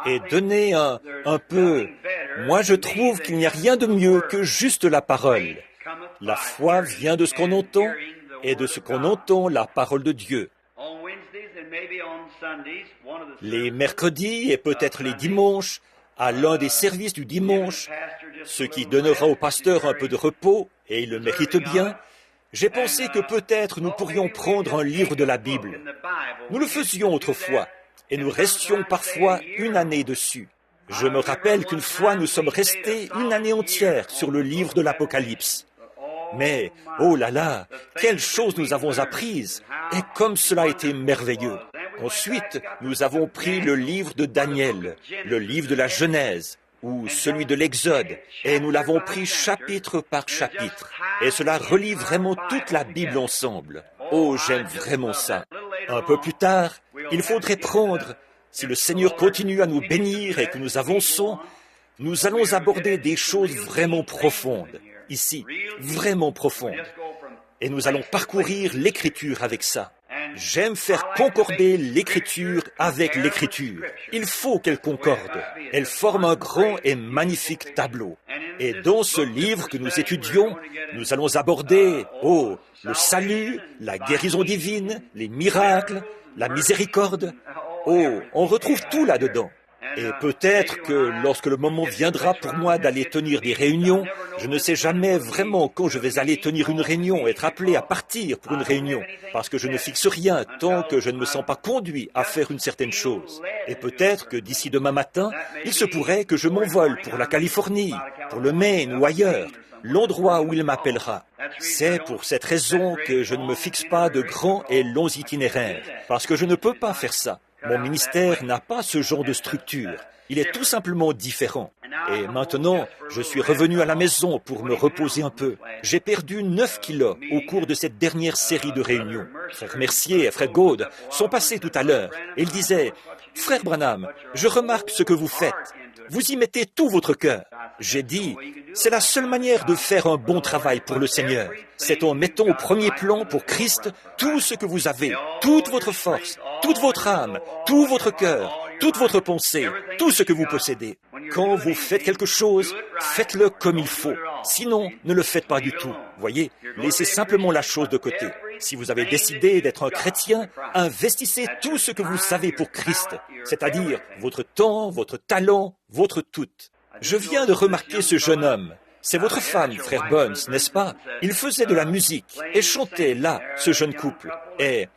et donner un peu. Moi, je trouve qu'il n'y a rien de mieux que juste la parole. La foi vient de ce qu'on entend, et de ce qu'on entend, la parole de Dieu. Les mercredis et peut-être les dimanches, à l'un des services du dimanche, ce qui donnera au pasteur un peu de repos, et il le mérite bien, j'ai pensé que peut-être nous pourrions prendre un livre de la Bible. Nous le faisions autrefois, et nous restions parfois une année dessus. Je me rappelle qu'une fois nous sommes restés une année entière sur le livre de l'Apocalypse. Mais, oh là là, quelles choses nous avons apprises, et comme cela a été merveilleux. Ensuite, nous avons pris le livre de Daniel, le livre de la Genèse, ou celui de l'Exode, et nous l'avons pris chapitre par chapitre. Et cela relie vraiment toute la Bible ensemble. Oh, j'aime vraiment ça. Un peu plus tard, il faudrait prendre, si le Seigneur continue à nous bénir et que nous avançons, nous allons aborder des choses vraiment profondes, ici, vraiment profondes. Et nous allons parcourir l'Écriture avec ça. J'aime faire concorder l'Écriture avec l'Écriture. Il faut qu'elle concorde. Elle forme un grand et magnifique tableau. Et dans ce livre que nous étudions, nous allons aborder, le salut, la guérison divine, les miracles, la miséricorde. On retrouve tout là-dedans. Et peut-être que lorsque le moment viendra pour moi d'aller tenir des réunions, je ne sais jamais vraiment quand je vais aller tenir une réunion, être appelé à partir pour une réunion, parce que je ne fixe rien tant que je ne me sens pas conduit à faire une certaine chose. Et peut-être que d'ici demain matin, il se pourrait que je m'envole pour la Californie, pour le Maine ou ailleurs, l'endroit où il m'appellera. C'est pour cette raison que je ne me fixe pas de grands et longs itinéraires, parce que je ne peux pas faire ça. Mon ministère n'a pas ce genre de structure. Il est tout simplement différent. Et maintenant, je suis revenu à la maison pour me reposer un peu. J'ai perdu 9 kilos au cours de cette dernière série de réunions. Frère Mercier et Frère Gaude sont passés tout à l'heure. Et ils disaient, « Frère Branham, je remarque ce que vous faites. Vous y mettez tout votre cœur. » J'ai dit, c'est la seule manière de faire un bon travail pour le Seigneur. C'est en mettant au premier plan pour Christ tout ce que vous avez, toute votre force, toute votre âme, tout votre cœur, toute votre pensée, tout ce que vous possédez. Quand vous faites quelque chose, faites-le comme il faut. Sinon, ne le faites pas du tout. Voyez, laissez simplement la chose de côté. Si vous avez décidé d'être un chrétien, investissez tout ce que vous savez pour Christ, c'est-à-dire votre temps, votre talent, votre tout. Je viens de remarquer ce jeune homme. C'est votre femme, frère Burns, n'est-ce pas? Il faisait de la musique et chantait là, ce jeune couple. Et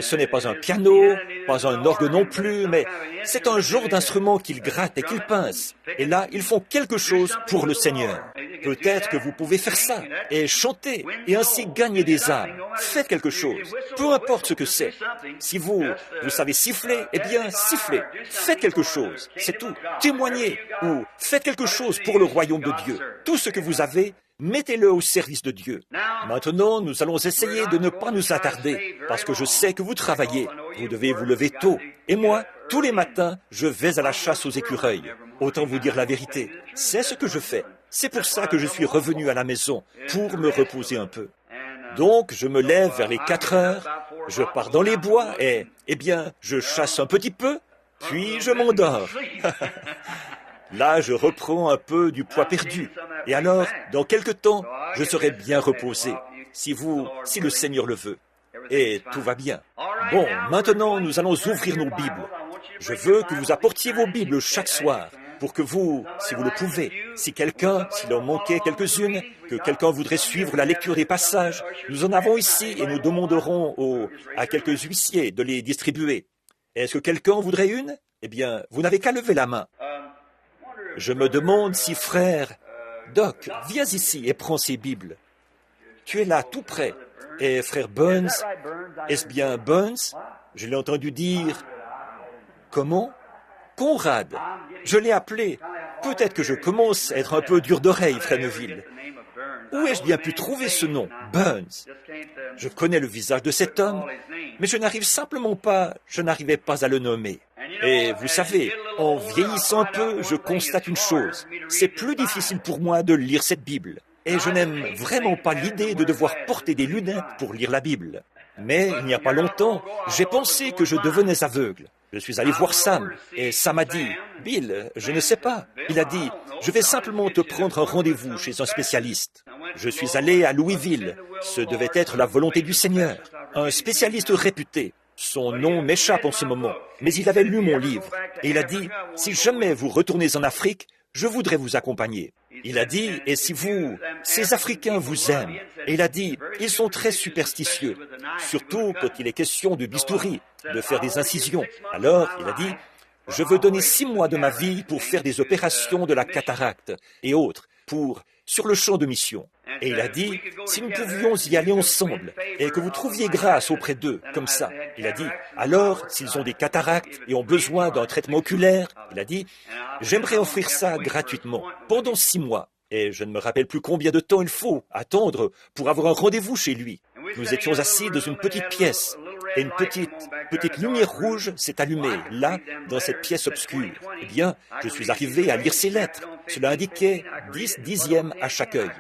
ce n'est pas un piano, pas un orgue non plus, mais c'est un genre d'instrument qu'ils grattent et qu'ils pincent. Et là, ils font quelque chose pour le Seigneur. Peut-être que vous pouvez faire ça et chanter et ainsi gagner des âmes. Faites quelque chose, peu importe ce que c'est. Si vous savez siffler, eh bien, sifflez. Faites quelque chose, c'est tout. Témoignez ou faites quelque chose pour le royaume de Dieu. Tout ce que vous avez, mettez-le au service de Dieu. Maintenant, nous allons essayer de ne pas nous attarder, parce que je sais que vous travaillez. Vous devez vous lever tôt. Et moi, tous les matins, je vais à la chasse aux écureuils. Autant vous dire la vérité, c'est ce que je fais. C'est pour ça que je suis revenu à la maison, pour me reposer un peu. Donc, je me lève vers les 4 heures, je pars dans les bois et, je chasse un petit peu, puis je m'endors. Là, je reprends un peu du poids perdu. Et alors, dans quelque temps, je serai bien reposé, si le Seigneur le veut. Et tout va bien. Bon, maintenant, nous allons ouvrir nos Bibles. Je veux que vous apportiez vos Bibles chaque soir, pour que vous, si vous le pouvez, s'il en manquait quelques-unes, que quelqu'un voudrait suivre la lecture des passages, nous en avons ici et nous demanderons à quelques huissiers de les distribuer. Est-ce que quelqu'un voudrait une? Eh bien, vous n'avez qu'à lever la main. Je me demande si frère Doc, viens ici et prends ces Bibles. Tu es là, tout près. Et frère Burns, est-ce bien Burns? Je l'ai entendu dire... Comment? Conrad. Je l'ai appelé. Peut-être que je commence à être un peu dur d'oreille, frère Neville. Où ai-je bien pu trouver ce nom? Burns. Je connais le visage de cet homme, mais je n'arrivais pas à le nommer. Et vous savez, en vieillissant un peu, je constate une chose. C'est plus difficile pour moi de lire cette Bible. Et je n'aime vraiment pas l'idée de devoir porter des lunettes pour lire la Bible. Mais il n'y a pas longtemps, j'ai pensé que je devenais aveugle. Je suis allé voir Sam, et Sam a dit, « Bill, je ne sais pas. » Il a dit, « Je vais simplement te prendre un rendez-vous chez un spécialiste. » Je suis allé à Louisville. Ce devait être la volonté du Seigneur. Un spécialiste réputé. Son nom m'échappe en ce moment, mais il avait lu mon livre. Et il a dit, « Si jamais vous retournez en Afrique, je voudrais vous accompagner. » Il a dit, « Et si ces Africains vous aiment. » Et il a dit, « Ils sont très superstitieux, surtout quand il est question de bistouri, de faire des incisions. » Alors, il a dit, « Je veux donner 6 mois de ma vie pour faire des opérations de la cataracte et autres, sur le champ de mission. » Et il a dit, si nous pouvions y aller ensemble et que vous trouviez grâce auprès d'eux, comme ça, il a dit, alors, s'ils ont des cataractes et ont besoin d'un traitement oculaire, il a dit, j'aimerais offrir ça gratuitement pendant 6 mois. Et je ne me rappelle plus combien de temps il faut attendre pour avoir un rendez-vous chez lui. Nous étions assis dans une petite pièce et une petite lumière rouge s'est allumée, là, dans cette pièce obscure. Eh bien, je suis arrivé à lire ses lettres. Cela indiquait 10 dixièmes à chaque œil.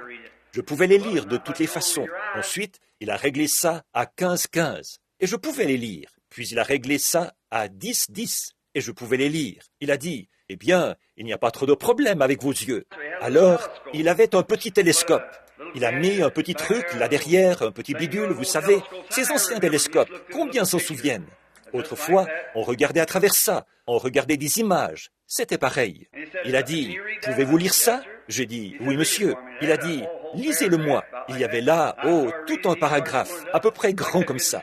Je pouvais les lire de toutes les façons. Ensuite, il a réglé ça à 15-15, et je pouvais les lire. Puis il a réglé ça à 10-10, et je pouvais les lire. Il a dit, eh bien, il n'y a pas trop de problème avec vos yeux. Alors, il avait un petit télescope. Il a mis un petit truc là derrière, un petit bidule, vous savez, ces anciens télescopes, combien s'en souviennent? Autrefois, on regardait à travers ça, on regardait des images. C'était pareil. Il a dit, pouvez-vous lire ça? J'ai dit, oui monsieur. Il a dit, lisez-le-moi. Il y avait là, tout un paragraphe, à peu près grand comme ça.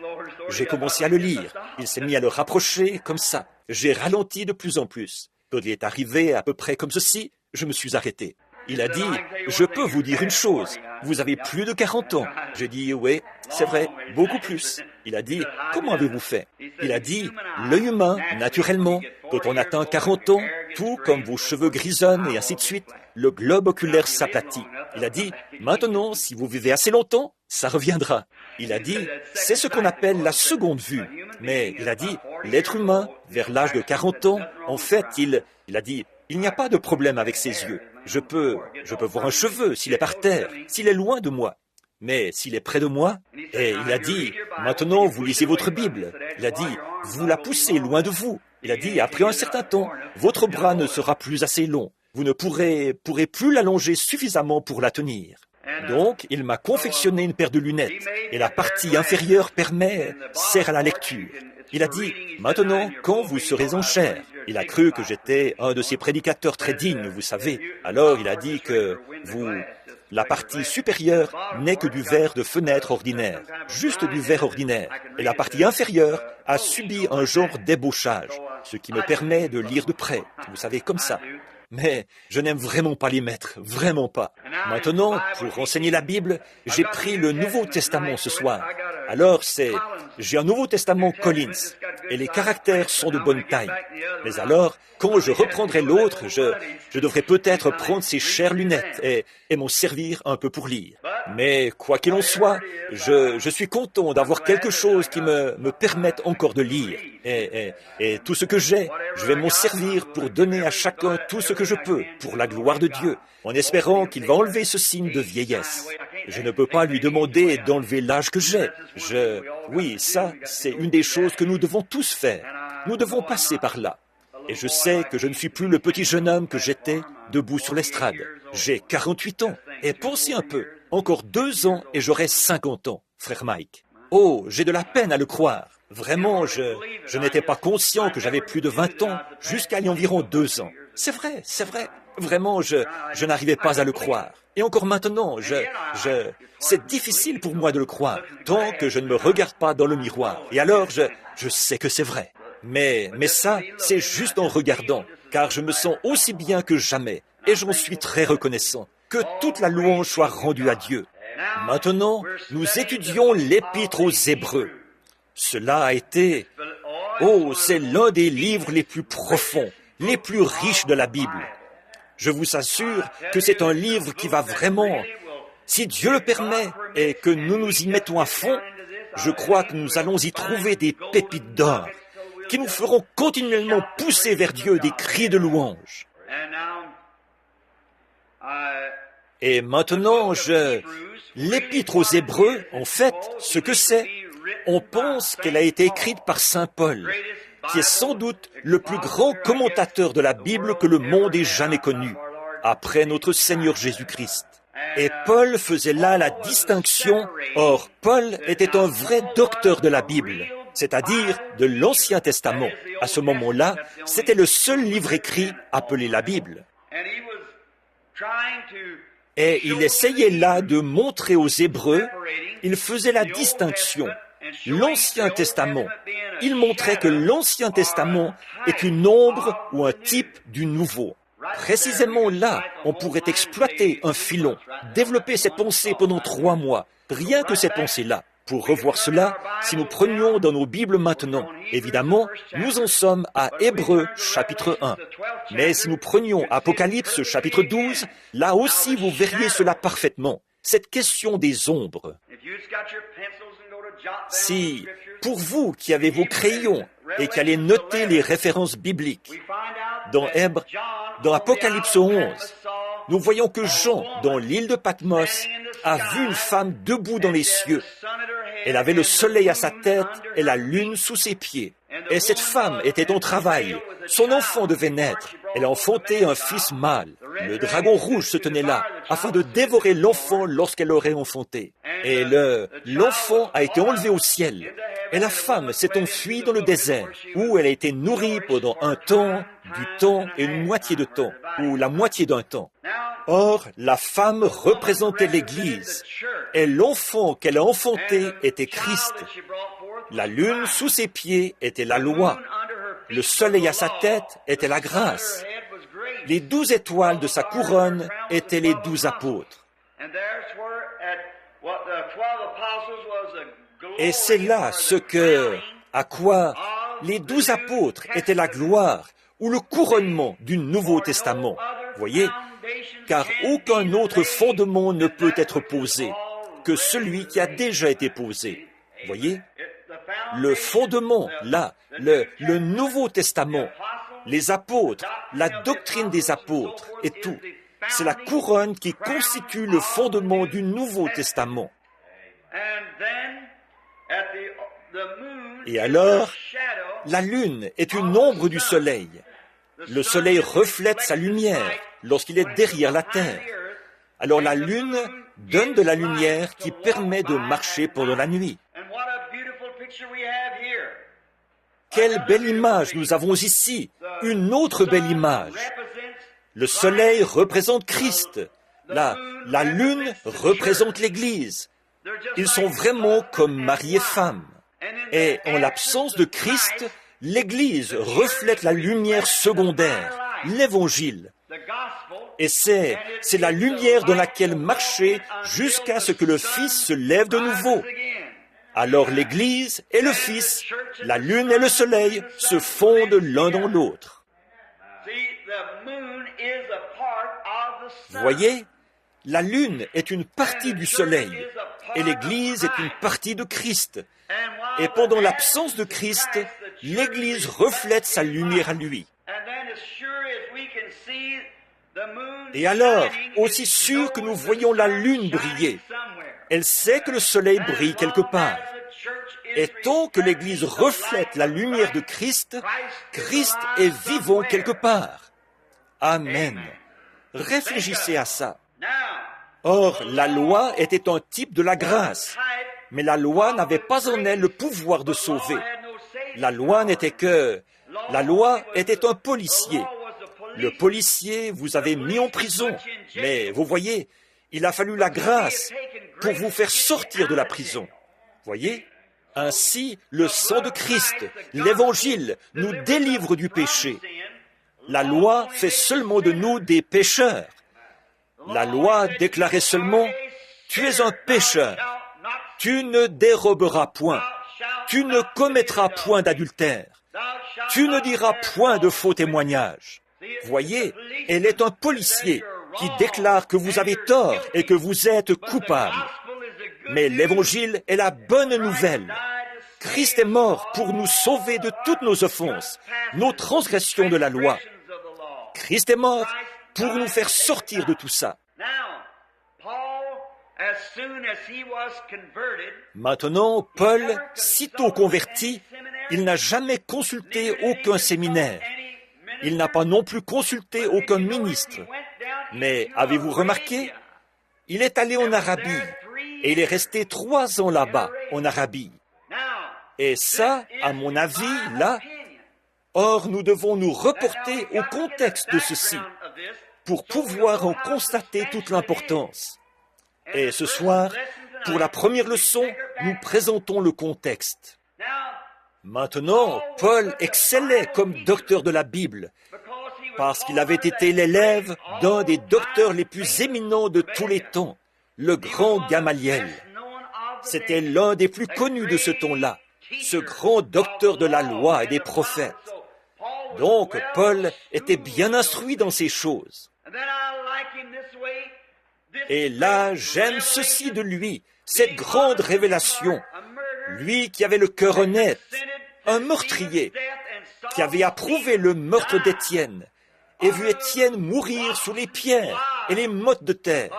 J'ai commencé à le lire. Il s'est mis à le rapprocher comme ça. J'ai ralenti de plus en plus. Quand il est arrivé à peu près comme ceci, je me suis arrêté. Il a dit, je peux vous dire une chose, vous avez plus de 40 ans. J'ai dit, oui, c'est vrai, beaucoup plus. Il a dit, comment avez-vous fait? Il a dit, l'œil humain, naturellement, quand on atteint 40 ans, tout comme vos cheveux grisonnent et ainsi de suite, le globe oculaire s'aplatit. Il a dit, maintenant, si vous vivez assez longtemps, ça reviendra. Il a dit, c'est ce qu'on appelle la seconde vue. Mais il a dit, l'être humain, vers l'âge de 40 ans, en fait, il a dit, il n'y a pas de problème avec ses yeux. Je peux voir un cheveu s'il est par terre, s'il est loin de moi. Mais s'il est près de moi, et il a dit, maintenant vous lisez votre Bible. Il a dit, vous la poussez loin de vous. Il a dit, après un certain temps, votre bras ne sera plus assez long. Vous ne pourrez plus l'allonger suffisamment pour la tenir. Donc, il m'a confectionné une paire de lunettes, et la partie inférieure sert à la lecture. Il a dit, maintenant, quand vous serez en chair, il a cru que j'étais un de ces prédicateurs très dignes, vous savez. Alors, il a dit que la partie supérieure n'est que du verre de fenêtre ordinaire, juste du verre ordinaire. Et la partie inférieure a subi un genre d'ébauchage, ce qui me permet de lire de près, vous savez, comme ça. Mais je n'aime vraiment pas les mettre, vraiment pas. Maintenant, pour enseigner la Bible, j'ai pris le Nouveau Testament ce soir. Alors j'ai un Nouveau Testament Collins, et les caractères sont de bonne taille. Mais alors, quand je reprendrai l'autre, je devrais peut-être prendre ces chères lunettes et m'en servir un peu pour lire. Mais quoi qu'il en soit, je suis content d'avoir quelque chose qui me permette encore de lire. Et tout ce que j'ai, je vais m'en servir pour donner à chacun tout ce que je peux, pour la gloire de Dieu, en espérant qu'il va enlever ce signe de vieillesse. Je ne peux pas lui demander d'enlever l'âge que j'ai. Oui, ça, c'est une des choses que nous devons tous faire. Nous devons passer par là. Et je sais que je ne suis plus le petit jeune homme que j'étais debout sur l'estrade. J'ai 48 ans. Et pensez un peu, encore 2 ans et j'aurai 50 ans, frère Mike. Oh, j'ai de la peine à le croire. Vraiment, je n'étais pas conscient que j'avais plus de 20 ans jusqu'à il y a environ 2 ans. C'est vrai. Vraiment, je n'arrivais pas à le croire. Et encore maintenant, c'est difficile pour moi de le croire, tant que je ne me regarde pas dans le miroir. Et alors, je sais que c'est vrai. Mais ça, c'est juste en regardant, car je me sens aussi bien que jamais, et j'en suis très reconnaissant. Que toute la louange soit rendue à Dieu. Maintenant, nous étudions l'Épître aux Hébreux. Cela a été... c'est l'un des livres les plus profonds, les plus riches de la Bible. Je vous assure que c'est un livre qui va vraiment, si Dieu le permet et que nous nous y mettons à fond, je crois que nous allons y trouver des pépites d'or qui nous feront continuellement pousser vers Dieu des cris de louange. Et maintenant, l'Épître aux Hébreux, en fait, ce que c'est, on pense qu'elle a été écrite par Saint Paul, qui est sans doute le plus grand commentateur de la Bible que le monde ait jamais connu, après notre Seigneur Jésus-Christ. Et Paul faisait là la distinction. Or, Paul était un vrai docteur de la Bible, c'est-à-dire de l'Ancien Testament. À ce moment-là, c'était le seul livre écrit appelé la Bible. Et il essayait là de montrer aux Hébreux, il faisait la distinction. L'Ancien Testament, il montrait que l'Ancien Testament est une ombre ou un type du Nouveau. Précisément là, on pourrait exploiter un filon, développer cette pensée pendant 3 mois, rien que cette pensée-là. Pour revoir cela, si nous prenions dans nos Bibles maintenant, évidemment, nous en sommes à Hébreux chapitre 1. Mais si nous prenions Apocalypse chapitre 12, là aussi vous verriez cela parfaitement, cette question des ombres. Si, pour vous qui avez vos crayons et qui allez noter les références bibliques, dans Apocalypse 11, nous voyons que Jean, dans l'île de Patmos, a vu une femme debout dans les cieux. Elle avait le soleil à sa tête et la lune sous ses pieds. Et cette femme était en travail. Son enfant devait naître. Elle a enfanté un fils mâle. Le dragon rouge se tenait là, afin de dévorer l'enfant lorsqu'elle l'aurait enfanté. Et l'enfant a été enlevé au ciel. Et la femme s'est enfuie dans le désert, où elle a été nourrie pendant un temps, du temps et une moitié de temps, ou la moitié d'un temps. Or, la femme représentait l'Église, et l'enfant qu'elle a enfanté était Christ. La lune sous ses pieds était la loi. Le soleil à sa tête était la grâce. Les 12 étoiles de sa couronne étaient les 12 apôtres. Et c'est là à quoi les 12 apôtres étaient la gloire ou le couronnement du Nouveau Testament. Voyez, car aucun autre fondement ne peut être posé que celui qui a déjà été posé. Voyez, le fondement, là, le Nouveau Testament, les apôtres, la doctrine des apôtres et tout, c'est la couronne qui constitue le fondement du Nouveau Testament. Et alors, la lune est une ombre du soleil. Le soleil reflète sa lumière lorsqu'il est derrière la terre. Alors la lune donne de la lumière qui permet de marcher pendant la nuit. Quelle belle image nous avons ici, une autre belle image. Le soleil représente Christ. La lune représente l'Église. Ils sont vraiment comme mari et femme. Et en l'absence de Christ, l'Église reflète la lumière secondaire, l'Évangile. Et c'est la lumière dans laquelle marcher jusqu'à ce que le Fils se lève de nouveau. Alors l'Église et le Fils, la lune et le soleil se fondent l'un dans l'autre. Voyez, la lune est une partie du soleil et l'Église est une partie de Christ. Et pendant l'absence de Christ, l'Église reflète sa lumière à lui. Et alors, aussi sûr que nous voyons la lune briller, elle sait que le soleil brille quelque part. Et tant que l'Église reflète la lumière de Christ, Christ est vivant quelque part. Amen. Réfléchissez à ça. Or, la loi était un type de la grâce, mais la loi n'avait pas en elle le pouvoir de sauver. La loi était un policier. Le policier vous avait mis en prison, mais vous voyez, il a fallu la grâce pour vous faire sortir de la prison. Voyez? Ainsi, le sang de Christ, l'Évangile, nous délivre du péché. La loi fait seulement de nous des pécheurs. La loi déclarait seulement « Tu es un pécheur, tu ne déroberas point, tu ne commettras point d'adultère, tu ne diras point de faux témoignages. » Voyez, elle est un policier qui déclare que vous avez tort et que vous êtes coupable. Mais l'Évangile est la bonne nouvelle. Christ est mort pour nous sauver de toutes nos offenses, nos transgressions de la loi. Christ est mort pour nous faire sortir de tout ça. Maintenant, Paul, sitôt converti, il n'a jamais consulté aucun séminaire. Il n'a pas non plus consulté aucun ministre. Mais avez-vous remarqué? Il est allé en Arabie et il est resté 3 ans là-bas, en Arabie. Et ça, à mon avis, là, or nous devons nous reporter au contexte de ceci pour pouvoir en constater toute l'importance. Et ce soir, pour la première leçon, nous présentons le contexte. Maintenant, Paul excellait comme docteur de la Bible, parce qu'il avait été l'élève d'un des docteurs les plus éminents de tous les temps, le grand Gamaliel. C'était l'un des plus connus de ce temps-là, ce grand docteur de la loi et des prophètes. Donc, Paul était bien instruit dans ces choses. Et là, j'aime ceci de lui, cette grande révélation. Lui qui avait le cœur honnête, un meurtrier, qui avait approuvé le meurtre d'Étienne, et vu Étienne mourir sous les pierres et les mottes de terre,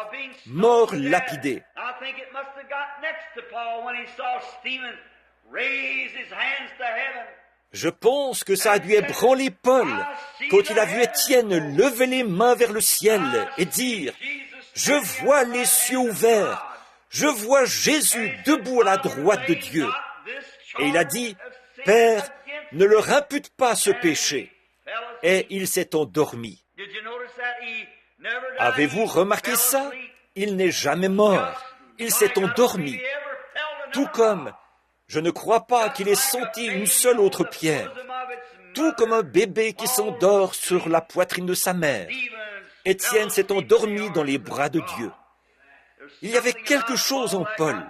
mort lapidé. Je pense que ça a dû ébranler Paul quand il a vu Étienne lever les mains vers le ciel et dire « Je vois les cieux ouverts, je vois Jésus debout à la droite de Dieu. » Et il a dit « Père, ne leur impute pas ce péché. » Et il s'est endormi. Avez-vous remarqué ça? Il n'est jamais mort. Il s'est endormi. Tout comme, je ne crois pas qu'il ait senti une seule autre pierre. Tout comme un bébé qui s'endort sur la poitrine de sa mère. Étienne s'est endormi dans les bras de Dieu. Il y avait quelque chose en Paul.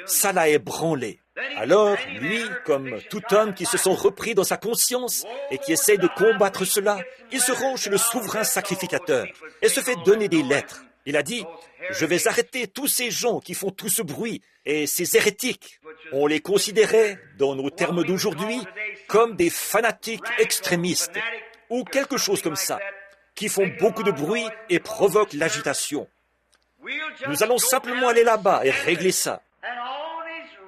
Ça l'a ébranlé. Alors, lui, comme tout homme qui se sent repris dans sa conscience et qui essaie de combattre cela, il se rend chez le souverain sacrificateur et se fait donner des lettres. Il a dit, « Je vais arrêter tous ces gens qui font tout ce bruit et ces hérétiques. » On les considérait, dans nos termes d'aujourd'hui, comme des fanatiques extrémistes ou quelque chose comme ça, qui font beaucoup de bruit et provoquent l'agitation. Nous allons simplement aller là-bas et régler ça.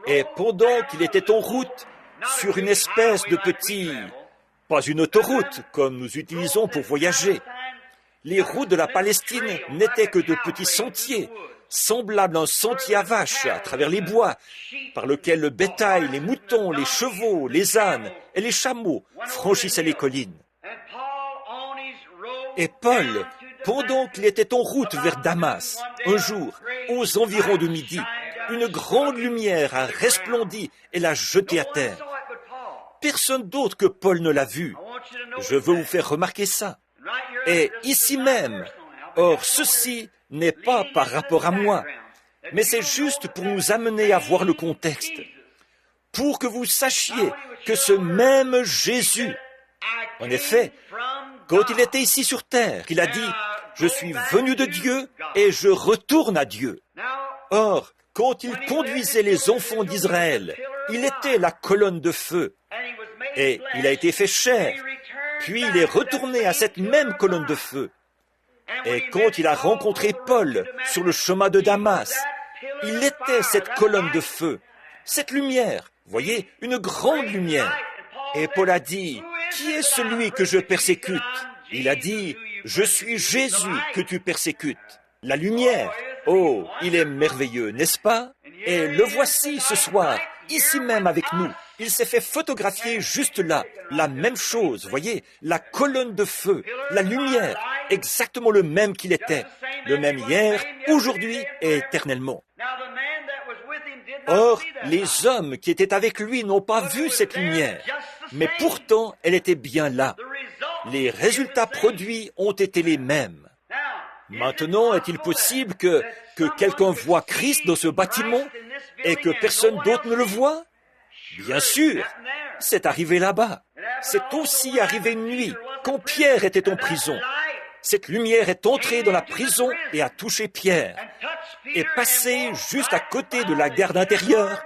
Et pendant qu'il était en route sur une espèce de petit, pas une autoroute comme nous utilisons pour voyager, les routes de la Palestine n'étaient que de petits sentiers, semblables à un sentier à vaches à travers les bois, par lequel le bétail, les moutons, les chevaux, les ânes et les chameaux franchissaient les collines. Et Paul, pendant qu'il était en route vers Damas, un jour, aux environs de midi, une grande lumière a resplendi et l'a jeté à terre. Personne d'autre que Paul ne l'a vu. Je veux vous faire remarquer ça. Et ici même, or ceci n'est pas par rapport à moi, mais c'est juste pour nous amener à voir le contexte, pour que vous sachiez que ce même Jésus, en effet, quand il était ici sur terre, il a dit « Je suis venu de Dieu et je retourne à Dieu ». Or, quand il conduisait les enfants d'Israël, il était la colonne de feu. Et il a été fait chair. Puis il est retourné à cette même colonne de feu. Et quand il a rencontré Paul sur le chemin de Damas, il était cette colonne de feu, cette lumière, voyez, une grande lumière. Et Paul a dit, « Qui est celui que je persécute ?» Il a dit, « Je suis Jésus que tu persécutes. » La lumière. Oh, il est merveilleux, n'est-ce pas? Et le voici ce soir, ici même avec nous. Il s'est fait photographier juste là. La même chose, voyez, la colonne de feu, la lumière, exactement le même qu'il était. Le même hier, aujourd'hui et éternellement. Or, les hommes qui étaient avec lui n'ont pas vu cette lumière, mais pourtant, elle était bien là. Les résultats produits ont été les mêmes. Maintenant, est-il possible que quelqu'un voit Christ dans ce bâtiment et que personne d'autre ne le voit? Bien sûr, c'est arrivé là-bas. C'est aussi arrivé une nuit, quand Pierre était en prison. Cette lumière est entrée dans la prison et a touché Pierre, est passée juste à côté de la garde intérieure,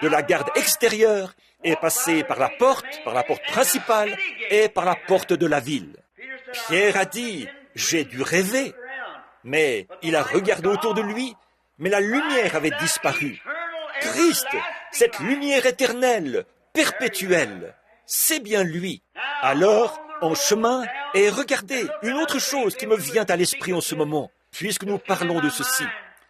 de la garde extérieure, est passée par la porte principale et par la porte de la ville. Pierre a dit, « J'ai dû rêver ». Mais il a regardé autour de lui mais la lumière avait disparu. Christ, cette lumière éternelle, perpétuelle, c'est bien lui. Alors, en chemin, et regardez, une autre chose qui me vient à l'esprit en ce moment, puisque nous parlons de ceci.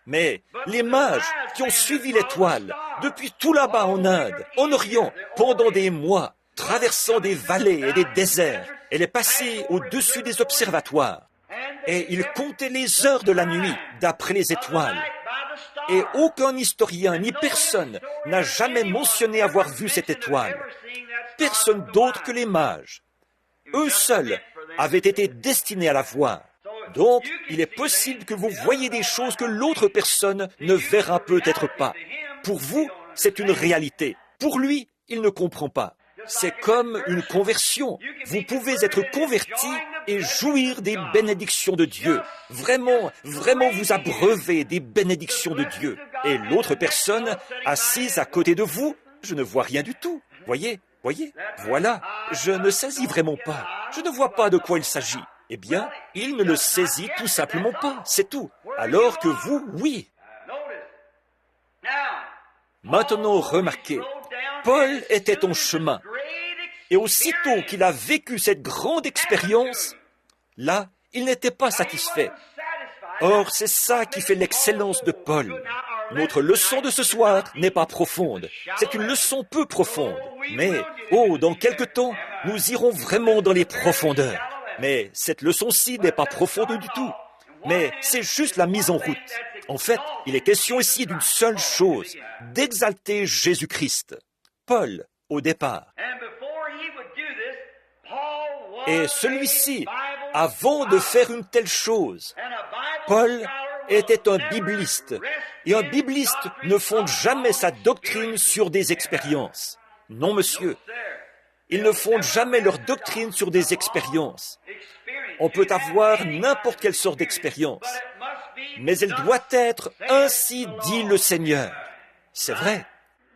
Mais les mages qui ont suivi l'étoile, depuis tout là-bas en Inde, en Orient, pendant des mois, traversant des vallées et des déserts, elle est passée au-dessus des observatoires. Et ils comptaient les heures de la nuit, d'après les étoiles. Et aucun historien ni personne n'a jamais mentionné avoir vu cette étoile. Personne d'autre que les mages. Eux seuls avaient été destinés à la voir. Donc, il est possible que vous voyez des choses que l'autre personne ne verra peut-être pas. Pour vous, c'est une réalité. Pour lui, il ne comprend pas. C'est comme une conversion. Vous pouvez être converti et jouir des bénédictions de Dieu. Vraiment, vraiment vous abreuver des bénédictions de Dieu. Et l'autre personne, assise à côté de vous, je ne vois rien du tout. Voyez, voilà, je ne saisis vraiment pas. Je ne vois pas de quoi il s'agit. Eh bien, il ne le saisit tout simplement pas, c'est tout. Alors que vous, oui. Maintenant, remarquez, Paul était en chemin. Et aussitôt qu'il a vécu cette grande expérience, là, il n'était pas satisfait. Or, c'est ça qui fait l'excellence de Paul. Notre leçon de ce soir n'est pas profonde. C'est une leçon peu profonde. Mais, dans quelque temps, nous irons vraiment dans les profondeurs. Mais cette leçon-ci n'est pas profonde du tout. Mais c'est juste la mise en route. En fait, il est question ici d'une seule chose, d'exalter Jésus-Christ. Paul, au départ. Et celui-ci, avant de faire une telle chose, Paul était un bibliste. Et un bibliste ne fonde jamais sa doctrine sur des expériences. Non, monsieur. Ils ne fondent jamais leur doctrine sur des expériences. On peut avoir n'importe quelle sorte d'expérience. Mais elle doit être « ainsi dit le Seigneur ». C'est vrai.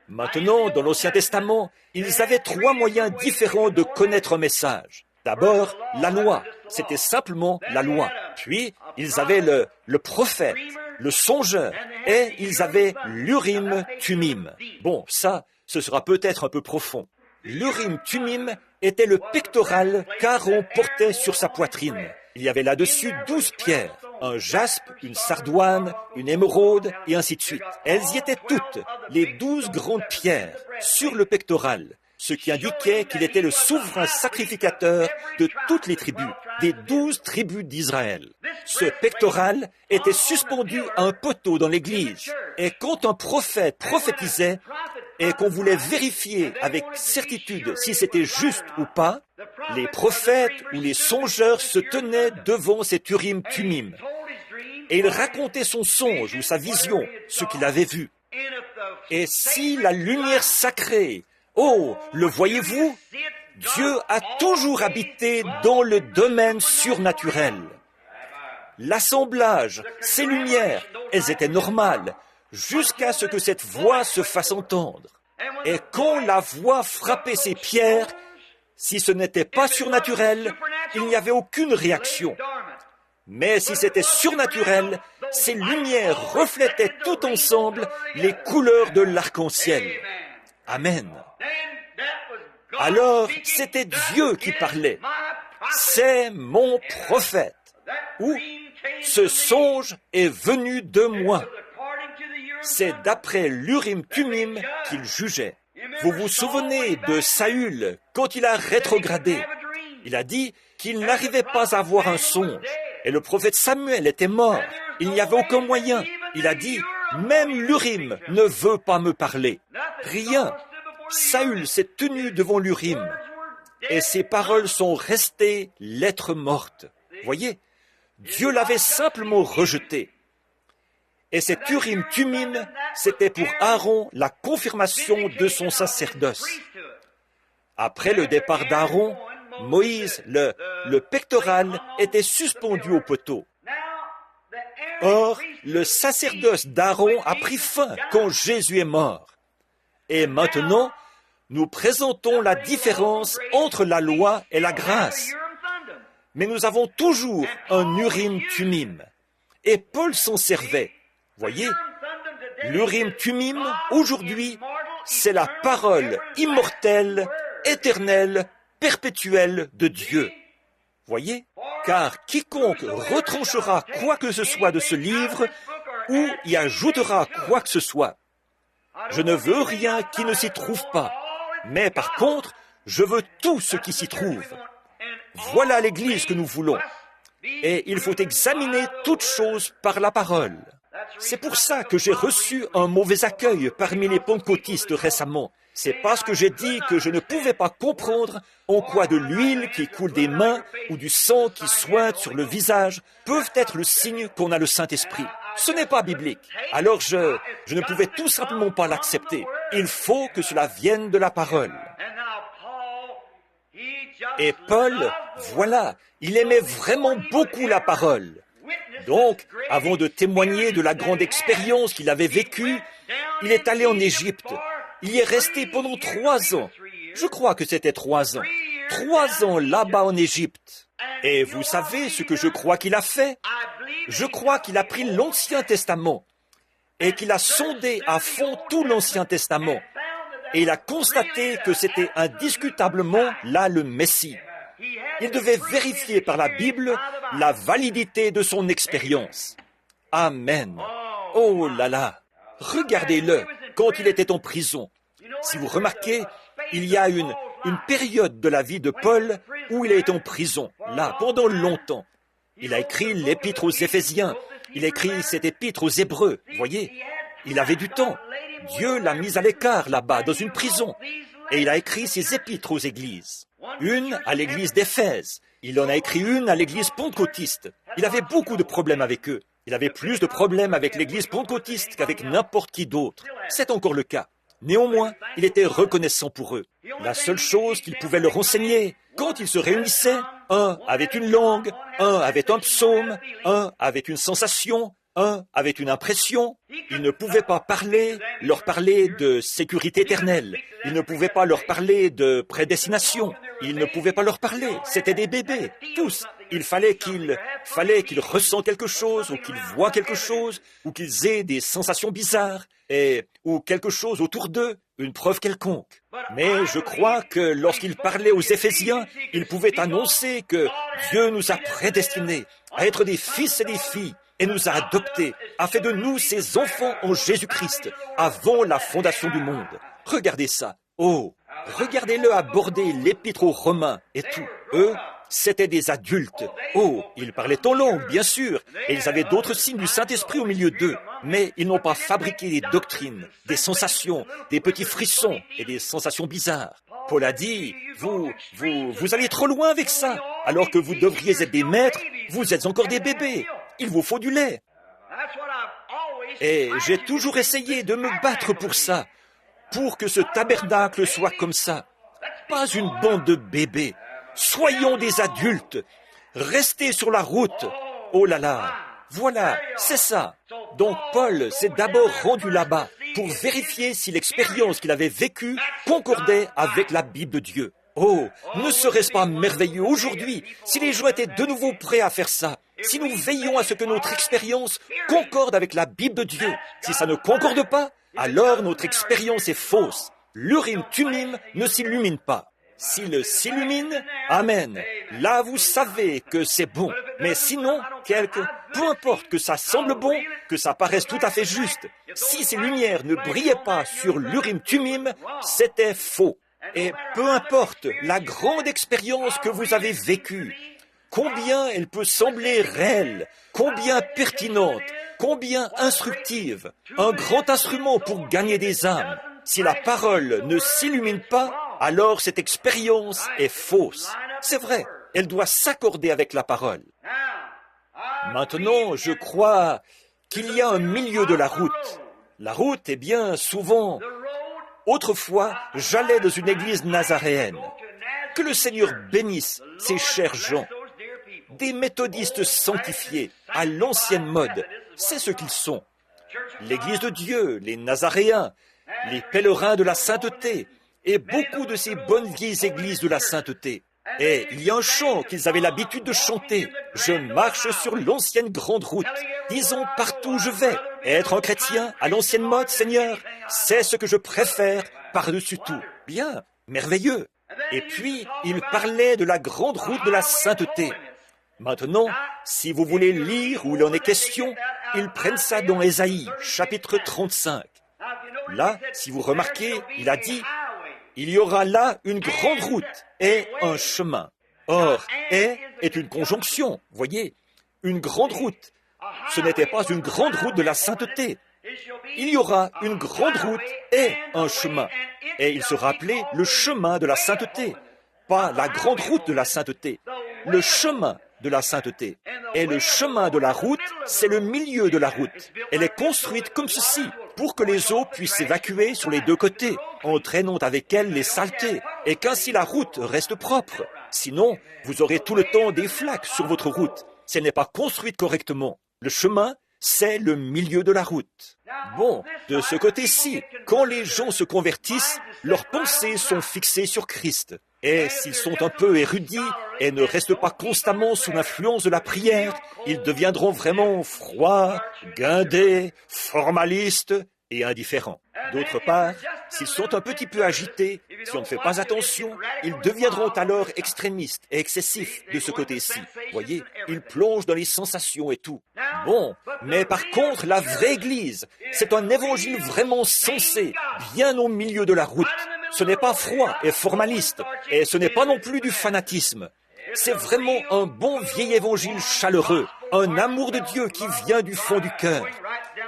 Maintenant, dans l'Ancien Testament, ils avaient 3 moyens différents de connaître un message. D'abord, la loi. C'était simplement la loi. Puis, ils avaient le prophète, le songeur, et ils avaient l'Urim Tumim. Bon, ça, ce sera peut-être un peu profond. L'Urim Tumim était le pectoral qu'Aaron portait sur sa poitrine. Il y avait là-dessus 12 pierres, un jaspe, une sardoine, une émeraude, et ainsi de suite. Elles y étaient toutes, les 12 grandes pierres, sur le pectoral, ce qui indiquait qu'il était le souverain sacrificateur de toutes les tribus, des 12 tribus d'Israël. Ce pectoral était suspendu à un poteau dans l'église, et quand un prophète prophétisait, et qu'on voulait vérifier avec certitude si c'était juste ou pas, les prophètes ou les songeurs se tenaient devant cet Urim Tumim. Et il racontait son songe ou sa vision, ce qu'il avait vu. Et si la lumière sacrée, le voyez-vous, Dieu a toujours habité dans le domaine surnaturel. L'assemblage, ces lumières, elles étaient normales, jusqu'à ce que cette voix se fasse entendre. Et quand la voix frappait ces pierres, si ce n'était pas surnaturel, il n'y avait aucune réaction. Mais si c'était surnaturel, ces lumières reflétaient tout ensemble les couleurs de l'arc-en-ciel. Amen. Alors, c'était Dieu qui parlait. C'est mon prophète. Ou, ce songe est venu de moi. C'est d'après l'Urim Tumim qu'il jugeait. Vous vous souvenez de Saül quand il a rétrogradé. Il a dit qu'il n'arrivait pas à avoir un songe. Et le prophète Samuel était mort. Il n'y avait aucun moyen. Il a dit, même l'Urim ne veut pas me parler. Rien. Saül s'est tenu devant l'Urim. Et ses paroles sont restées lettres mortes. Voyez, Dieu l'avait simplement rejeté. Et cet Urim Tumim, c'était pour Aaron la confirmation de son sacerdoce. Après le départ d'Aaron, Moïse, le pectoral, était suspendu au poteau. Or, le sacerdoce d'Aaron a pris fin quand Jésus est mort. Et maintenant, nous présentons la différence entre la loi et la grâce. Mais nous avons toujours un Urim Tumim. Et Paul s'en servait. Voyez, L'Urim Tumim, aujourd'hui, c'est la parole immortelle, éternelle, perpétuelle de Dieu. Voyez? Car quiconque retranchera quoi que ce soit de ce livre ou y ajoutera quoi que ce soit, je ne veux rien qui ne s'y trouve pas, mais par contre, je veux tout ce qui s'y trouve. Voilà l'Église que nous voulons. Et il faut examiner toutes choses par la parole. C'est pour ça que j'ai reçu un mauvais accueil parmi les pentecôtistes récemment. C'est parce que j'ai dit que je ne pouvais pas comprendre en quoi de l'huile qui coule des mains ou du sang qui sointe sur le visage peuvent être le signe qu'on a le Saint-Esprit. Ce n'est pas biblique. Alors je ne pouvais tout simplement pas l'accepter. Il faut que cela vienne de la parole. Et Paul, voilà, il aimait vraiment beaucoup la parole. Donc, avant de témoigner de la grande expérience qu'il avait vécue, il est allé en Égypte. Il y est resté pendant 3 ans. Je crois que c'était 3 ans. 3 ans là-bas en Égypte. Et vous savez ce que je crois qu'il a fait? Je crois qu'il a pris l'Ancien Testament et qu'il a sondé à fond tout l'Ancien Testament. Et il a constaté que c'était indiscutablement là le Messie. Il devait vérifier par la Bible la validité de son expérience. Amen. Oh là là. Regardez-le quand il était en prison. Si vous remarquez, il y a une période de la vie de Paul où il est en prison, là, pendant longtemps. Il a écrit l'épître aux Éphésiens. Il a écrit cette épître aux Hébreux. Voyez, il avait du temps. Dieu l'a mis à l'écart là-bas, dans une prison. Et il a écrit ses épîtres aux églises. Une à l'église d'Éphèse. Il en a écrit une à l'église pentecôtiste. Il avait beaucoup de problèmes avec eux. Il avait plus de problèmes avec l'église pentecôtiste qu'avec n'importe qui d'autre. C'est encore le cas. Néanmoins, il était reconnaissant pour eux. La seule chose qu'il pouvait leur enseigner, quand ils se réunissaient, un avait une langue, un avait un psaume, un avait une sensation, un avait une impression. Il ne pouvait pas leur parler de sécurité éternelle. Il ne pouvait pas leur parler de prédestination. Il ne pouvait pas leur parler. C'étaient des bébés, tous. Il fallait qu'ils ressentent quelque chose, ou qu'ils voient quelque chose, ou qu'ils aient des sensations bizarres, ou quelque chose autour d'eux, une preuve quelconque. Mais je crois que lorsqu'il parlait aux Éphésiens, il pouvait annoncer que Dieu nous a prédestinés à être des fils et des filles, et nous a adoptés, a fait de nous ses enfants en Jésus-Christ, avant la fondation du monde. Regardez ça. Oh, regardez-le aborder l'épître aux Romains et tout. Eux, c'étaient des adultes. Oh, ils parlaient en langue, bien sûr, et ils avaient d'autres signes du Saint-Esprit au milieu d'eux. Mais ils n'ont pas fabriqué des doctrines, des sensations, des petits frissons et des sensations bizarres. Paul a dit, vous allez trop loin avec ça. Alors que vous devriez être des maîtres, vous êtes encore des bébés. Il vous faut du lait. Et j'ai toujours essayé de me battre pour ça, pour que ce tabernacle soit comme ça. Pas une bande de bébés. Soyons des adultes. Restez sur la route. Oh là là. Voilà, c'est ça. Donc Paul s'est d'abord rendu là-bas pour vérifier si l'expérience qu'il avait vécue concordait avec la Bible de Dieu. Oh, ne serait-ce pas merveilleux aujourd'hui si les gens étaient de nouveau prêts à faire ça, si nous veillons à ce que notre expérience concorde avec la Bible de Dieu. Si ça ne concorde pas, alors notre expérience est fausse. L'Urim Tumim ne s'illumine pas. S'il s'illumine, amen. Là, vous savez que c'est bon. Mais sinon, peu importe que ça semble bon, que ça paraisse tout à fait juste, si ces lumières ne brillaient pas sur l'Urim Tumim, c'était faux. Et peu importe la grande expérience que vous avez vécue, combien elle peut sembler réelle, combien pertinente, combien instructive, un grand instrument pour gagner des âmes. Si la parole ne s'illumine pas, alors cette expérience est fausse. C'est vrai, elle doit s'accorder avec la parole. Maintenant, je crois qu'il y a un milieu de la route. La route est bien souvent... Autrefois, j'allais dans une église nazaréenne. Que le Seigneur bénisse ces chers gens. Des méthodistes sanctifiés, à l'ancienne mode, c'est ce qu'ils sont. L'Église de Dieu, les Nazaréens, les pèlerins de la sainteté, et beaucoup de ces bonnes vieilles églises de la sainteté. Et il y a un chant qu'ils avaient l'habitude de chanter. Je marche sur l'ancienne grande route. Disons partout où je vais. Être un chrétien à l'ancienne mode, Seigneur, c'est ce que je préfère par-dessus tout. Bien, merveilleux. Et puis, il parlait de la grande route de la sainteté. Maintenant, si vous voulez lire où il en est question, ils prennent ça dans Ésaïe, chapitre 35. Là, si vous remarquez, il a dit, il y aura là une grande route et un chemin. Or, est une conjonction, voyez, une grande route. Ce n'était pas une grande route de la sainteté. Il y aura une grande route et un chemin. Et il sera appelé le chemin de la sainteté. Pas la grande route de la sainteté, le chemin de la sainteté. Et le chemin de la route, c'est le milieu de la route. Elle est construite comme ceci, pour que les eaux puissent s'évacuer sur les deux côtés, entraînant avec elles les saletés, et qu'ainsi la route reste propre. Sinon, vous aurez tout le temps des flaques sur votre route. Si elle n'est pas construite correctement. Le chemin, c'est le milieu de la route. Bon, de ce côté-ci, quand les gens se convertissent, leurs pensées sont fixées sur Christ. Et s'ils sont un peu érudits et ne restent pas constamment sous l'influence de la prière, ils deviendront vraiment froids, guindés, formalistes et indifférents. D'autre part, s'ils sont un petit peu agités, si on ne fait pas attention, ils deviendront alors extrémistes et excessifs de ce côté-ci. Voyez, ils plongent dans les sensations et tout. Bon, mais par contre, la vraie Église, c'est un évangile vraiment sensé, bien au milieu de la route. Ce n'est pas froid et formaliste, et ce n'est pas non plus du fanatisme. C'est vraiment un bon vieil évangile chaleureux, un amour de Dieu qui vient du fond du cœur,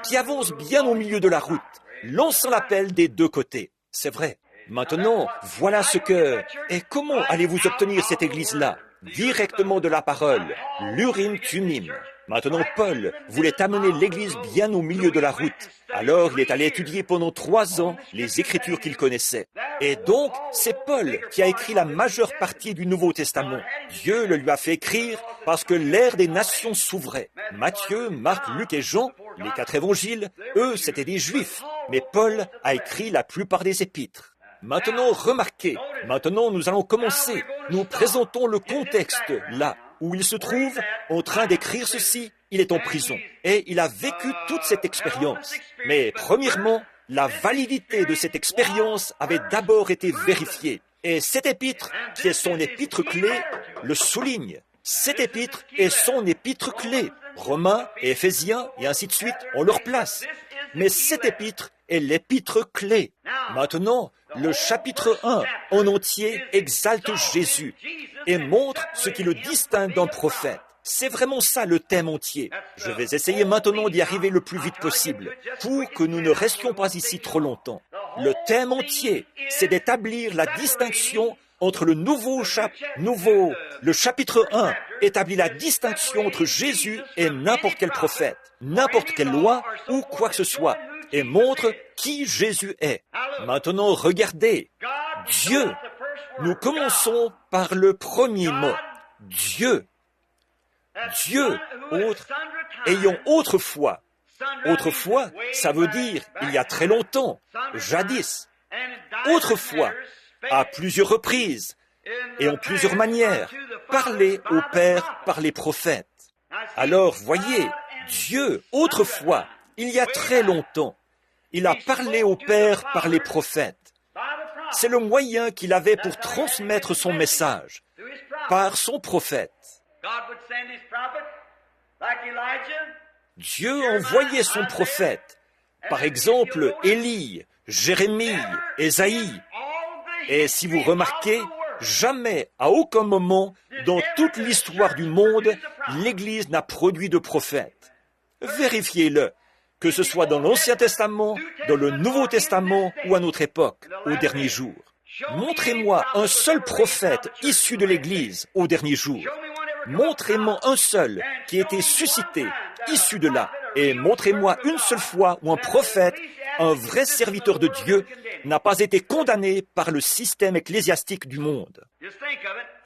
qui avance bien au milieu de la route, lançant l'appel des deux côtés. C'est vrai. Maintenant, voilà ce que... Et comment allez-vous obtenir cette église-là? Directement de la parole, l'Urim Tumim. Maintenant, Paul voulait amener l'église bien au milieu de la route. Alors, il est allé étudier pendant 3 ans les Écritures qu'il connaissait. Et donc, c'est Paul qui a écrit la majeure partie du Nouveau Testament. Dieu le lui a fait écrire parce que l'ère des nations s'ouvrait. Matthieu, Marc, Luc et Jean, les 4 évangiles, eux, c'étaient des Juifs. Mais Paul a écrit la plupart des épîtres. Maintenant, remarquez, maintenant nous allons commencer. Nous présentons le contexte là où il se trouve en train d'écrire ceci. Il est en prison et il a vécu toute cette expérience. Mais premièrement, la validité de cette expérience avait d'abord été vérifiée. Et cet épître, qui est son épître clé, le souligne. Cet épître est son épître clé. Romains et Éphésiens et ainsi de suite ont leur place. Mais cet épître est l'épître clé. Maintenant, le chapitre 1 en entier exalte Jésus et montre ce qui le distingue d'un prophète. C'est vraiment ça le thème entier. Je vais essayer maintenant d'y arriver le plus vite possible pour que nous ne restions pas ici trop longtemps. Le thème entier, c'est d'établir la distinction entre le chapitre 1 établit la distinction entre Jésus et n'importe quel prophète, n'importe quelle loi ou quoi que ce soit, et montre qui Jésus est. Maintenant, regardez, Dieu. Nous commençons par le premier mot, Dieu. Dieu, ayant autrefois. Autrefois, ça veut dire il y a très longtemps, jadis. Autrefois, à plusieurs reprises et en plusieurs manières, parlé au Père par les prophètes. Alors, voyez, Dieu, autrefois, il y a très longtemps, il a parlé au Père par les prophètes. C'est le moyen qu'il avait pour transmettre son message, par son prophète. Dieu envoyait son prophète, par exemple Élie, Jérémie, Ésaïe. Et si vous remarquez, jamais, à aucun moment, dans toute l'histoire du monde, l'Église n'a produit de prophète. Vérifiez-le, que ce soit dans l'Ancien Testament, dans le Nouveau Testament ou à notre époque, au dernier jour. Montrez-moi un seul prophète issu de l'Église au dernier jour. Montrez-moi un seul qui a été suscité, issu de là. Et montrez-moi une seule fois où un prophète, un vrai serviteur de Dieu, n'a pas été condamné par le système ecclésiastique du monde.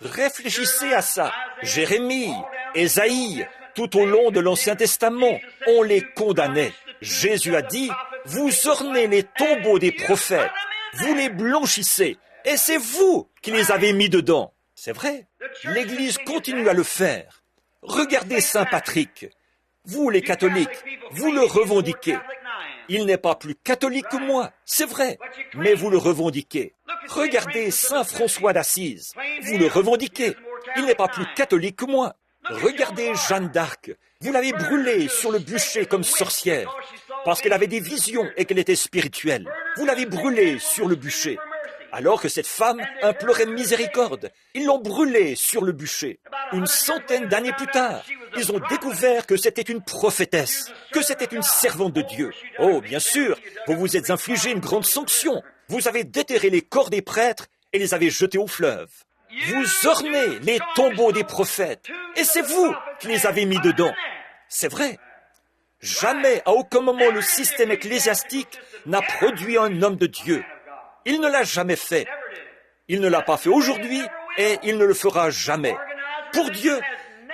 Réfléchissez à ça. Jérémie, Ésaïe, tout au long de l'Ancien Testament, on les condamnait. Jésus a dit, vous ornez les tombeaux des prophètes, vous les blanchissez, et c'est vous qui les avez mis dedans. C'est vrai. L'Église continue à le faire. Regardez Saint Patrick. Vous, les catholiques, vous le revendiquez. Il n'est pas plus catholique que moi, c'est vrai, mais vous le revendiquez. Regardez Saint François d'Assise. Vous le revendiquez. Il n'est pas plus catholique que moi. Regardez Jeanne d'Arc. Vous l'avez brûlée sur le bûcher comme sorcière, parce qu'elle avait des visions et qu'elle était spirituelle. Vous l'avez brûlée sur le bûcher, alors que cette femme implorait miséricorde. Ils l'ont brûlée sur le bûcher. Une centaine d'années plus tard, ils ont découvert que c'était une prophétesse, que c'était une servante de Dieu. Oh, bien sûr, vous vous êtes infligé une grande sanction. Vous avez déterré les corps des prêtres et les avez jetés au fleuve. Vous ornez les tombeaux des prophètes, et c'est vous qui les avez mis dedans. C'est vrai. Jamais, à aucun moment, le système ecclésiastique n'a produit un homme de Dieu. Il ne l'a jamais fait. Il ne l'a pas fait aujourd'hui, et il ne le fera jamais. Pour Dieu,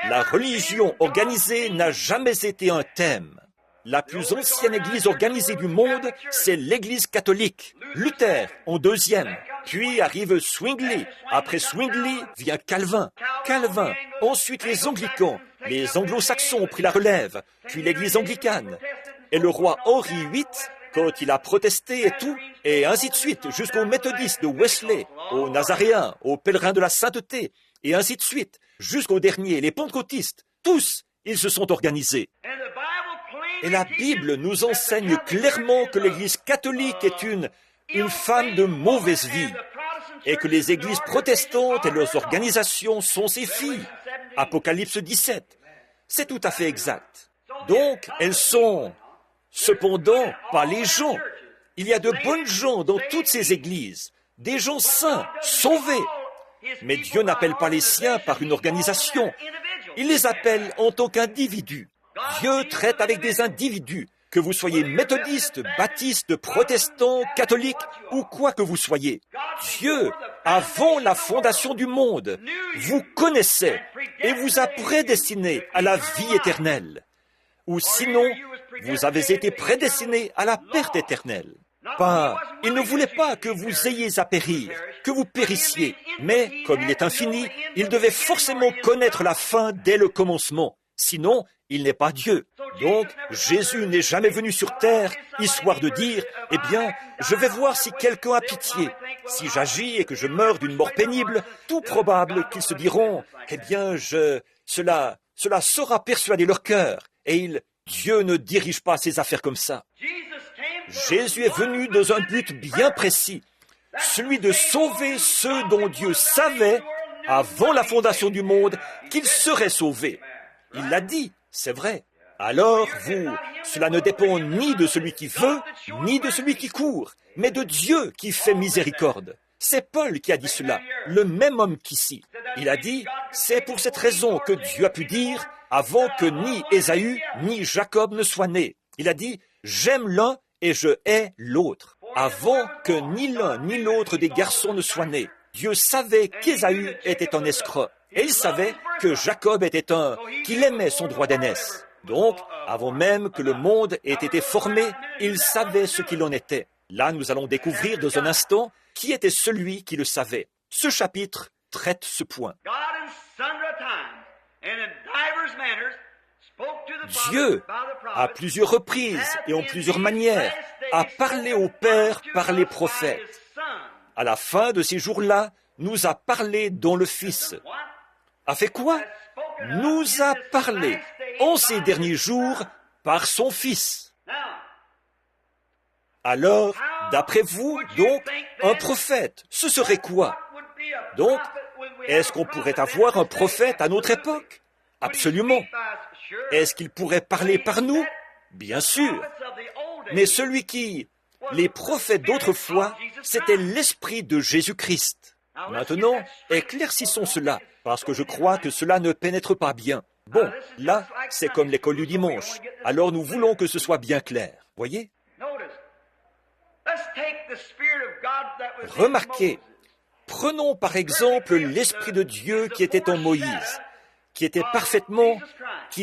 la religion organisée n'a jamais été un thème. La plus ancienne église organisée du monde, c'est l'église catholique. Luther en deuxième. Puis arrive Zwingli. Après Zwingli vient Calvin. Calvin. Ensuite les anglicans. Les anglo-saxons ont pris la relève. Puis l'église anglicane. Et le roi Henri VIII, quand il a protesté et tout, et ainsi de suite, jusqu'aux méthodistes de Wesley, aux nazaréens, aux pèlerins de la sainteté, et ainsi de suite, jusqu'aux derniers, les pentecôtistes. Tous, ils se sont organisés. Et la Bible nous enseigne clairement que l'Église catholique est une femme de mauvaise vie et que les églises protestantes et leurs organisations sont ses filles. Apocalypse 17. C'est tout à fait exact. Donc, elles sont cependant pas les gens. Il y a de bonnes gens dans toutes ces églises, des gens saints, sauvés. Mais Dieu n'appelle pas les siens par une organisation. Il les appelle en tant qu'individus. Dieu traite avec des individus, que vous soyez méthodiste, baptiste, protestant, catholique ou quoi que vous soyez. Dieu, avant la fondation du monde, vous connaissait et vous a prédestiné à la vie éternelle. Ou sinon, vous avez été prédestiné à la perte éternelle. Il ne voulait pas que vous ayez à périr, que vous périssiez, mais comme il est infini, il devait forcément connaître la fin dès le commencement. Sinon, il n'est pas Dieu. Donc, Jésus n'est jamais venu sur terre, histoire de dire, « Eh bien, je vais voir si quelqu'un a pitié. Si j'agis et que je meurs d'une mort pénible, tout probable qu'ils se diront, « Eh bien, cela saura persuader leur cœur. » Et Dieu ne dirige pas ses affaires comme ça. Jésus est venu dans un but bien précis, celui de sauver ceux dont Dieu savait, avant la fondation du monde, qu'ils seraient sauvés. Il l'a dit, c'est vrai. Alors, cela ne dépend ni de celui qui veut, ni de celui qui court, mais de Dieu qui fait miséricorde. C'est Paul qui a dit cela, le même homme qu'ici. Il a dit, c'est pour cette raison que Dieu a pu dire, avant que ni Ésaü, ni Jacob ne soient nés. Il a dit, j'aime l'un et je hais l'autre. Avant que ni l'un ni l'autre des garçons ne soient nés, Dieu savait qu'Ésaü était un escroc. Et il savait que Jacob était qu'il aimait son droit d'aînesse. Donc, avant même que le monde ait été formé, il savait ce qu'il en était. Là, nous allons découvrir dans un instant qui était celui qui le savait. Ce chapitre traite ce point. Dieu, à plusieurs reprises et en plusieurs manières, a parlé au Père par les prophètes. À la fin de ces jours-là, nous a parlé dans le Fils. A fait quoi? Nous a parlé en ces derniers jours par son Fils. Alors, d'après vous, donc, un prophète, ce serait quoi? Donc, est-ce qu'on pourrait avoir un prophète à notre époque? Absolument. Est-ce qu'il pourrait parler par nous? Bien sûr. Mais les prophètes d'autrefois, c'était l'esprit de Jésus-Christ. Maintenant, éclaircissons cela, parce que je crois que cela ne pénètre pas bien. Bon, là, c'est comme l'école du dimanche. Alors nous voulons que ce soit bien clair. Voyez? Remarquez, prenons par exemple l'Esprit de Dieu qui était en Moïse, qui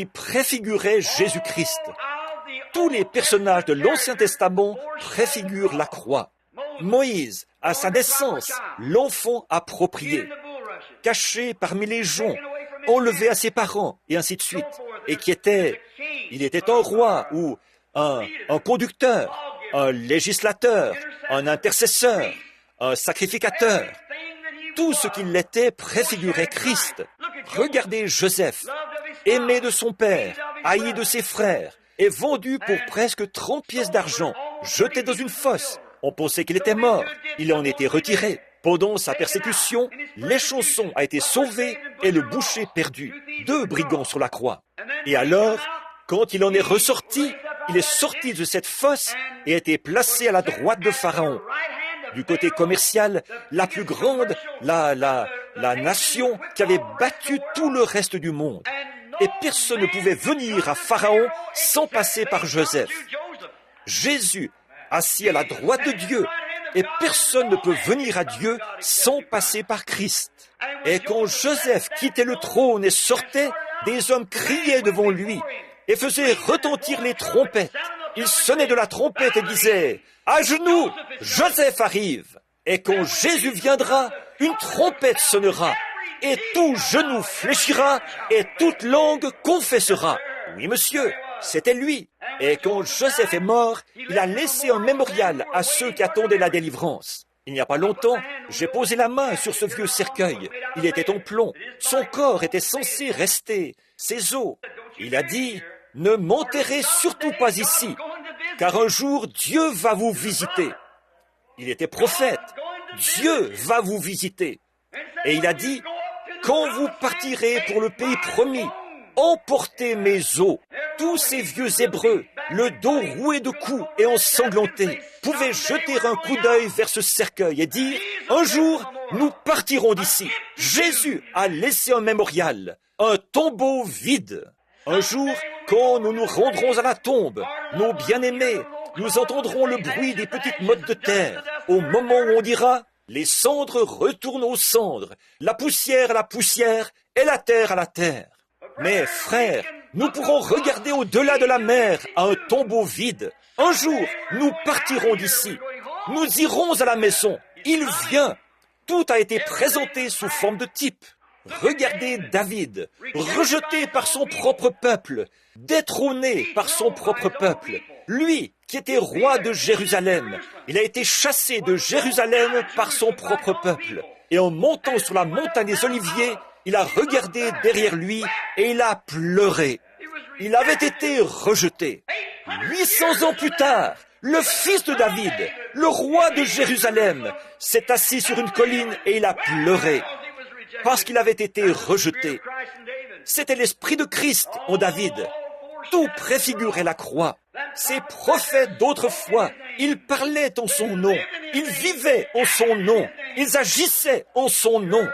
préfigurait Jésus-Christ. Tous les personnages de l'Ancien Testament préfigurent la croix. Moïse, à sa naissance, l'enfant approprié. caché parmi les gens, enlevé à ses parents, et ainsi de suite, et il était un roi ou un conducteur, un législateur, un intercesseur, un sacrificateur. Tout ce qu'il était préfigurait Christ. Regardez Joseph, aimé de son père, haï de ses frères, et vendu pour presque 30 pièces d'argent, jeté dans une fosse. On pensait qu'il était mort. Il en était retiré. Pendant sa persécution, l'échanson a été sauvé et le boucher perdu. 2 brigands sur la croix. Et alors, quand il en est ressorti, il est sorti de cette fosse et a été placé à la droite de Pharaon. Du côté commercial, la plus grande, la nation qui avait battu tout le reste du monde. Et personne ne pouvait venir à Pharaon sans passer par Joseph. Jésus, assis à la droite de Dieu, et personne ne peut venir à Dieu sans passer par Christ. Et quand Joseph quittait le trône et sortait, des hommes criaient devant lui et faisaient retentir les trompettes. Ils sonnaient de la trompette et disaient « À genoux, Joseph arrive !» Et quand Jésus viendra, une trompette sonnera, et tout genou fléchira, et toute langue confessera. Oui, monsieur, c'était lui. Et quand Joseph est mort, il a laissé un mémorial à ceux qui attendaient la délivrance. Il n'y a pas longtemps, j'ai posé la main sur ce vieux cercueil. Il était en plomb. Son corps était censé rester. Ses os. Il a dit, « Ne m'enterrez surtout pas ici, car un jour Dieu va vous visiter. » Il était prophète. Dieu va vous visiter. Et il a dit, « Quand vous partirez pour le pays promis, emportez mes os. » Tous ces vieux Hébreux, le dos roué de coups et ensanglantés, pouvaient jeter un coup d'œil vers ce cercueil et dire, « Un jour, nous partirons d'ici. » Jésus a laissé un mémorial, un tombeau vide. Un jour, quand nous nous rendrons à la tombe, nos bien-aimés, nous entendrons le bruit des petites mottes de terre, au moment où on dira, « Les cendres retournent aux cendres, la poussière à la poussière et la terre à la terre. » Mais frères, nous pourrons regarder au-delà de la mer à un tombeau vide. Un jour, nous partirons d'ici. Nous irons à la maison. Il vient. Tout a été présenté sous forme de type. Regardez David, rejeté par son propre peuple, détrôné par son propre peuple. Lui qui était roi de Jérusalem, il a été chassé de Jérusalem par son propre peuple. Et en montant sur la montagne des Oliviers, il a regardé derrière lui et il a pleuré. Il avait été rejeté. 800 ans plus tard, le fils de David, le roi de Jérusalem, s'est assis sur une colline et il a pleuré parce qu'il avait été rejeté. C'était l'esprit de Christ en David. Tout préfigurait la croix. Ces prophètes d'autrefois, ils parlaient en son nom, ils vivaient en son nom, ils agissaient en son nom.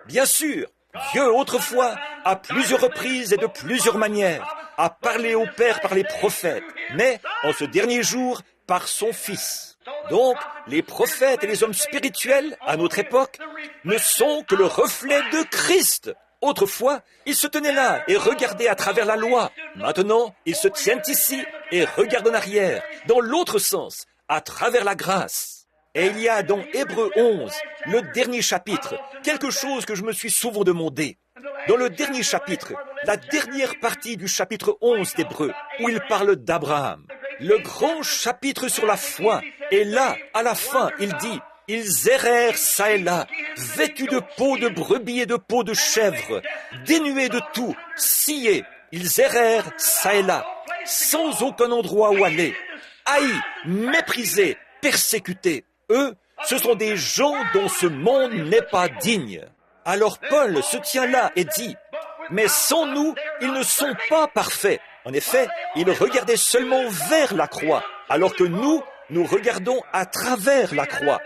Bien sûr, Dieu autrefois, à plusieurs reprises et de plusieurs manières, a parlé au Père par les prophètes, mais en ce dernier jour, par son Fils. Donc, les prophètes et les hommes spirituels, à notre époque, ne sont que le reflet de Christ. Autrefois, ils se tenaient là et regardaient à travers la loi. Maintenant, ils se tiennent ici et regardent en arrière, dans l'autre sens, à travers la grâce. Et il y a dans Hébreux 11, le dernier chapitre, quelque chose que je me suis souvent demandé. Dans le dernier chapitre, la dernière partie du chapitre 11 d'Hébreux, où il parle d'Abraham, le grand chapitre sur la foi, et là, à la fin, il dit, « Ils errèrent çà et là, vêtus de peau de brebis et de peau de chèvre, dénués de tout, sciés, ils errèrent çà et là, sans aucun endroit où aller, haïs, méprisés, persécutés. Eux, ce sont des gens dont ce monde n'est pas digne. » Alors Paul se tient là et dit, « Mais sans nous, ils ne sont pas parfaits. » En effet, ils regardaient seulement vers la croix, alors que nous regardons à travers la croix.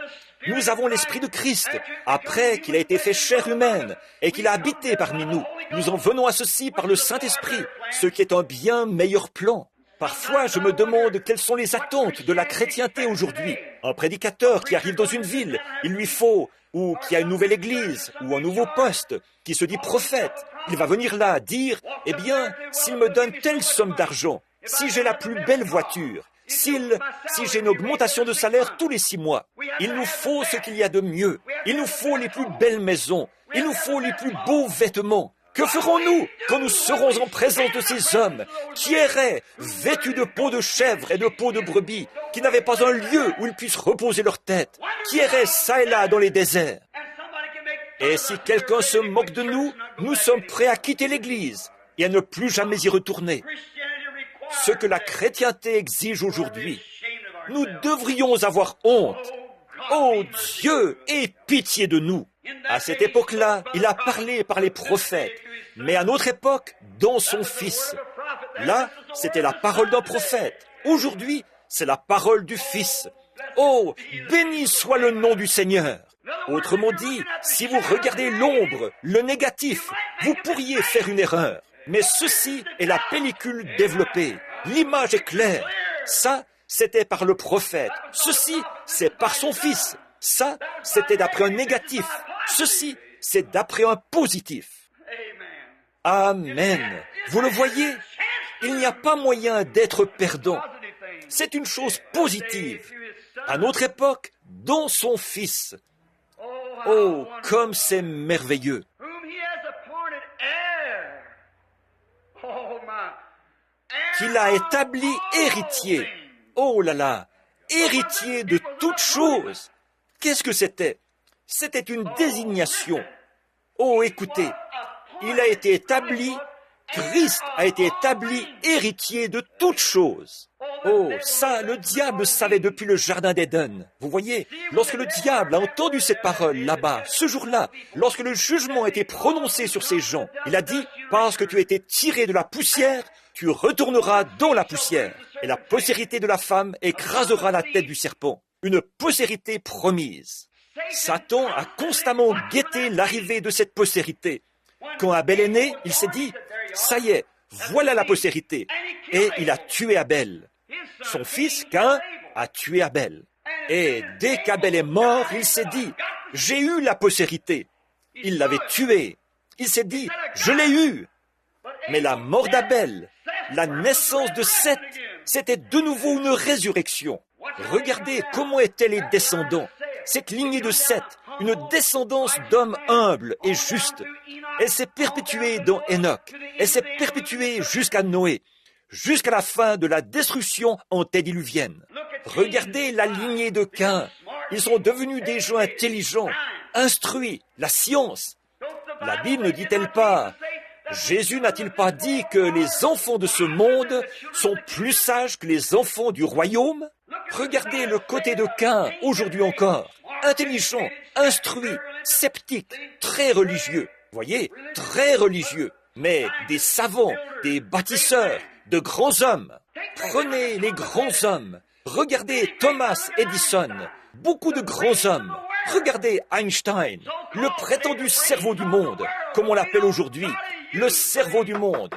Nous avons l'Esprit de Christ, après qu'il a été fait chair humaine et qu'il a habité parmi nous. Nous en venons à ceci par le Saint-Esprit, ce qui est un bien meilleur plan. Parfois, je me demande quelles sont les attentes de la chrétienté aujourd'hui. Un prédicateur qui arrive dans une ville, il lui faut, ou qui a une nouvelle église, ou un nouveau poste, qui se dit prophète. Il va venir là dire, eh bien, s'il me donne telle somme d'argent, si j'ai la plus belle voiture, si j'ai une augmentation de salaire tous les 6 mois, il nous faut ce qu'il y a de mieux. Il nous faut les plus belles maisons. Il nous faut les plus beaux vêtements. Que ferons-nous quand nous serons en présence de ces hommes qui erraient, vêtus de peau de chèvre et de peau de brebis, qui n'avaient pas un lieu où ils puissent reposer leur tête, qui erraient çà et là dans les déserts? Et si quelqu'un se moque de nous, nous sommes prêts à quitter l'Église et à ne plus jamais y retourner. Ce que la chrétienté exige aujourd'hui, nous devrions avoir honte. Oh Dieu, aie pitié de nous. À cette époque-là, il a parlé par les prophètes, mais à notre époque, dans son Fils. Là, c'était la parole d'un prophète. Aujourd'hui, c'est la parole du Fils. Oh, béni soit le nom du Seigneur. Autrement dit, si vous regardez l'ombre, le négatif, vous pourriez faire une erreur. Mais ceci est la pellicule développée. L'image est claire. Ça, c'était par le prophète. Ceci, c'est par son Fils. Ça, c'était d'après un négatif. Ceci, c'est d'après un positif. Amen. Vous le voyez? Il n'y a pas moyen d'être perdant. C'est une chose positive. À notre époque, dans son Fils. Oh, comme c'est merveilleux. Qu'il a établi héritier. Oh là là, héritier de toutes choses. Qu'est-ce que c'était? C'était une désignation. Oh, écoutez, il a été établi, Christ a été établi héritier de toutes choses. Oh, ça, le diable savait depuis le jardin d'Éden. Vous voyez, lorsque le diable a entendu cette parole là-bas, ce jour-là, lorsque le jugement a été prononcé sur ces gens, il a dit, parce que tu as été tiré de la poussière, tu retourneras dans la poussière, et la postérité de la femme écrasera la tête du serpent. Une postérité promise. Satan a constamment guetté l'arrivée de cette postérité. Quand Abel est né, il s'est dit, ça y est, voilà la postérité. Et il a tué Abel. Son fils, Caïn, a tué Abel. Et dès qu'Abel est mort, il s'est dit, j'ai eu la postérité. Il l'avait tué. Il s'est dit, je l'ai eu. Mais la mort d'Abel, la naissance de Seth, c'était de nouveau une résurrection. Regardez comment étaient les descendants. Cette lignée de Seth, une descendance d'hommes humbles et justes. Elle s'est perpétuée dans Enoch. Elle s'est perpétuée jusqu'à Noé, jusqu'à la fin de la destruction antédiluvienne. Regardez la lignée de Caïn. Ils sont devenus des gens intelligents, instruits, la science. La Bible ne dit-elle pas, Jésus n'a-t-il pas dit que les enfants de ce monde sont plus sages que les enfants du royaume? Regardez le côté de Caïn aujourd'hui encore, intelligent, instruit, sceptique, très religieux. Voyez, très religieux, mais des savants, des bâtisseurs, de grands hommes. Prenez les grands hommes. Regardez Thomas Edison, beaucoup de grands hommes. Regardez Einstein, le prétendu cerveau du monde, comme on l'appelle aujourd'hui, le cerveau du monde.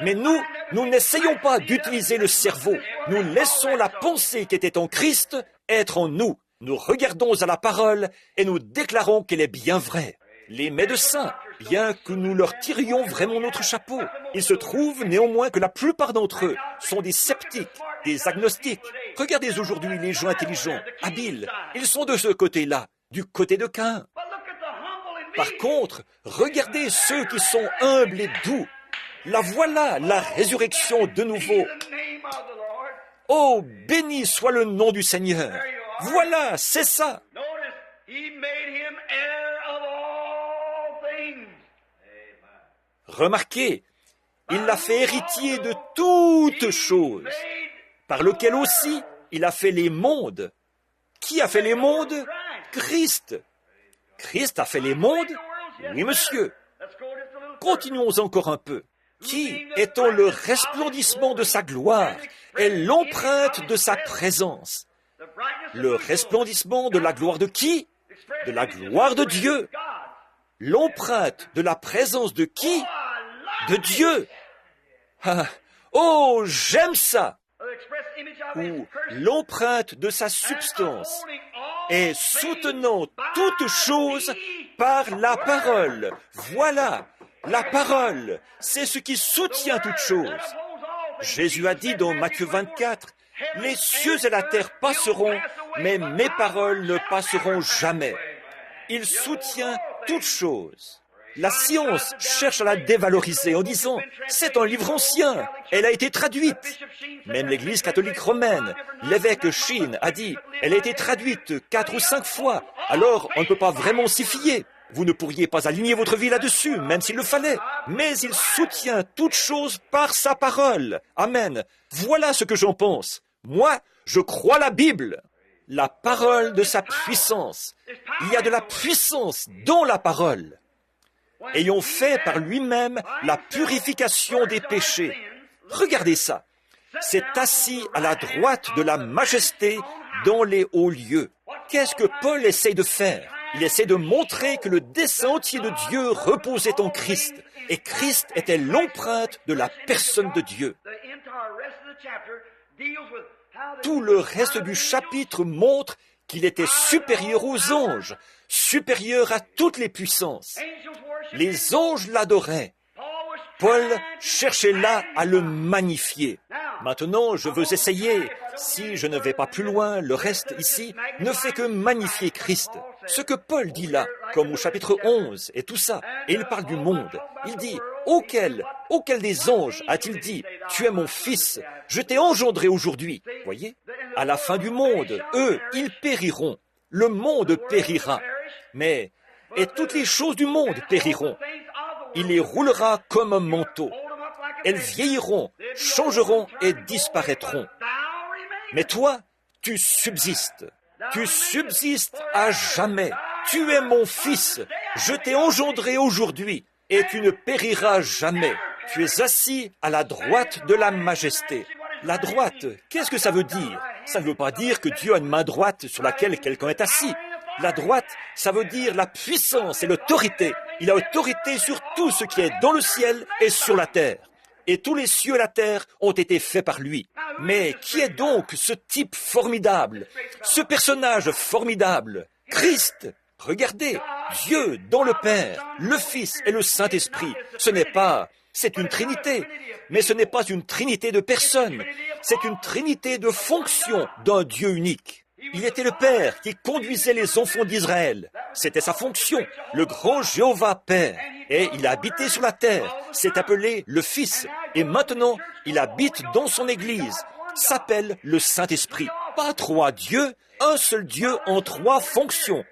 Mais nous n'essayons pas d'utiliser le cerveau. Nous laissons la pensée qui était en Christ être en nous. Nous regardons à la parole et nous déclarons qu'elle est bien vraie. Les médecins, bien que nous leur tirions vraiment notre chapeau, il se trouve néanmoins que la plupart d'entre eux sont des sceptiques, des agnostiques. Regardez aujourd'hui les gens intelligents, habiles, ils sont de ce côté-là, du côté de Caïn. Par contre, regardez ceux qui sont humbles et doux. La voilà, la résurrection de nouveau. Oh, béni soit le nom du Seigneur. Voilà, c'est ça. Remarquez, il l'a fait héritier de toutes choses, par lequel aussi il a fait les mondes. Qui a fait les mondes? Christ. Christ a fait les mondes? Oui, monsieur. Continuons encore un peu. Qui, étant le resplendissement de sa gloire, est l'empreinte de sa présence? Le resplendissement de la gloire de qui? De la gloire de Dieu. L'empreinte de la présence de qui? De Dieu. Ah, oh, j'aime ça. Ou l'empreinte de sa substance et soutenant toutes choses par la parole. Voilà, la parole, c'est ce qui soutient toutes choses. Jésus a dit dans Matthieu 24, Les cieux et la terre passeront, mais mes paroles ne passeront jamais. Il soutient toutes choses. La science cherche à la dévaloriser en disant « c'est un livre ancien, elle a été traduite ». Même l'Église catholique romaine, l'évêque Sheen a dit « elle a été traduite 4 ou 5 fois, alors on ne peut pas vraiment s'y fier. Vous ne pourriez pas aligner votre vie là-dessus, même s'il le fallait. Mais il soutient toutes choses par sa parole. Amen. Voilà ce que j'en pense. Moi, je crois la Bible. La parole de sa puissance. Il y a de la puissance dans la parole. Ayant fait par lui-même la purification des péchés. Regardez ça. C'est assis à la droite de la majesté dans les hauts lieux. Qu'est-ce que Paul essaie de faire? Il essaie de montrer que le dessein entier de Dieu reposait en Christ. Et Christ était l'empreinte de la personne de Dieu. Tout le reste du chapitre montre qu'il était supérieur aux anges, supérieur à toutes les puissances. Les anges l'adoraient. Paul cherchait là à le magnifier. Maintenant, je veux essayer, si je ne vais pas plus loin, le reste ici ne fait que magnifier Christ. Ce que Paul dit là, comme au chapitre 11 et tout ça, et il parle du monde. Il dit, auquel des anges a-t-il dit, tu es mon fils, je t'ai engendré aujourd'hui. Voyez, à la fin du monde, eux, ils périront. Le monde périra. Mais, et toutes les choses du monde périront. Il les roulera comme un manteau. Elles vieilliront, changeront et disparaîtront. Mais toi, tu subsistes. Tu subsistes à jamais. Tu es mon fils. Je t'ai engendré aujourd'hui et tu ne périras jamais. Tu es assis à la droite de la majesté. La droite, qu'est-ce que ça veut dire? Ça ne veut pas dire que Dieu a une main droite sur laquelle quelqu'un est assis. La droite, ça veut dire la puissance et l'autorité. Il a autorité sur tout ce qui est dans le ciel et sur la terre. Et tous les cieux et la terre ont été faits par lui. Mais qui est donc ce type formidable, ce personnage formidable? Christ. Regardez, Dieu dans le Père, le Fils et le Saint-Esprit. C'est une trinité, mais ce n'est pas une trinité de personnes. C'est une trinité de fonctions d'un Dieu unique. Il était le Père qui conduisait les enfants d'Israël. C'était sa fonction, le grand Jéhovah Père. Et il a habité sur la terre, s'est appelé le Fils. Et maintenant, il habite dans son Église, s'appelle le Saint-Esprit. Pas 3 dieux, un seul Dieu en 3 fonctions.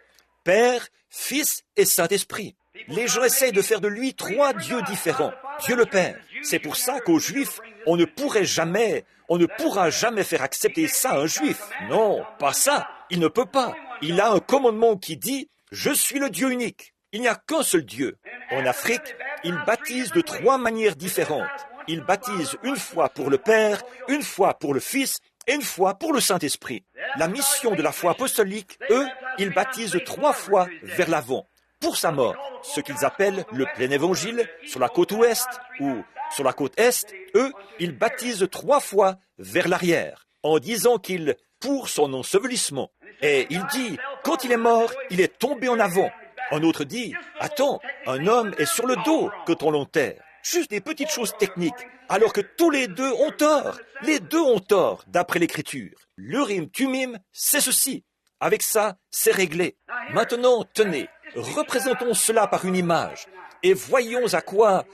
Père, Fils et Saint-Esprit. Les gens essayent de faire de lui 3 dieux différents. Dieu le Père. C'est pour ça qu'aux Juifs, on ne pourra jamais faire accepter ça à un Juif. Non, pas ça. Il ne peut pas. Il a un commandement qui dit « Je suis le Dieu unique ». Il n'y a qu'un seul Dieu. En Afrique, ils baptisent de 3 manières différentes. Ils baptisent une fois pour le Père, une fois pour le Fils et une fois pour le Saint-Esprit. La mission de la foi apostolique, eux, ils baptisent 3 fois vers l'avant, pour sa mort. Ce qu'ils appellent le plein évangile sur la côte ouest ou sur la côte est, eux, ils baptisent 3 fois vers l'arrière, en disant qu'il pour son ensevelissement. Et il dit, quand il est mort, il est tombé en avant. Un autre dit, attends, un homme est sur le dos quand on l'enterre. Juste des petites choses techniques, alors que tous les deux ont tort. Les deux ont tort, d'après l'Écriture. L'Urim Tumim, c'est ceci. Avec ça, c'est réglé. Maintenant, tenez, représentons cela par une image et voyons à quoi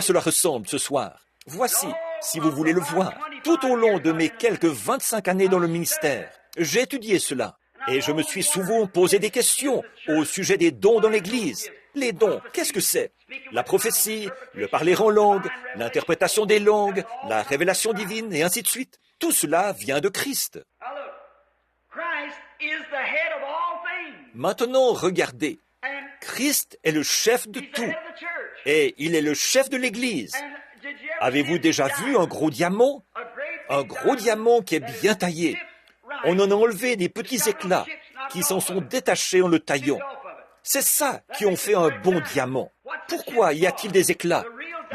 cela ressemble ce soir. Voici, si vous voulez le voir, tout au long de mes quelques 25 années dans le ministère, j'ai étudié cela et je me suis souvent posé des questions au sujet des dons dans l'Église. Les dons, qu'est-ce que c'est? La prophétie, le parler en langue, l'interprétation des langues, la révélation divine et ainsi de suite. Tout cela vient de Christ. Maintenant, regardez. Christ est le chef de tout et il est le chef de l'Église. Avez-vous déjà vu un gros diamant? Un gros diamant qui est bien taillé. On en a enlevé des petits éclats qui s'en sont détachés en le taillant. C'est ça qui en fait un bon diamant. Pourquoi y a-t-il des éclats?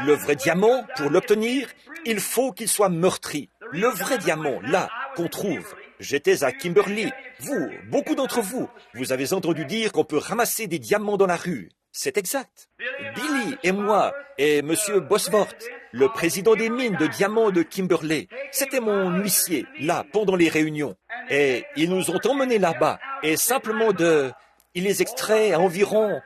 Le vrai diamant, pour l'obtenir, il faut qu'il soit meurtri. Le vrai diamant, là, qu'on trouve. J'étais à Kimberley. Vous, beaucoup d'entre vous, vous avez entendu dire qu'on peut ramasser des diamants dans la rue. C'est exact. Billy et moi et M. Bosworth, le président des mines de diamants de Kimberley, c'était mon huissier, là, pendant les réunions. Et ils nous ont emmenés là-bas, et simplement il les extrait à environ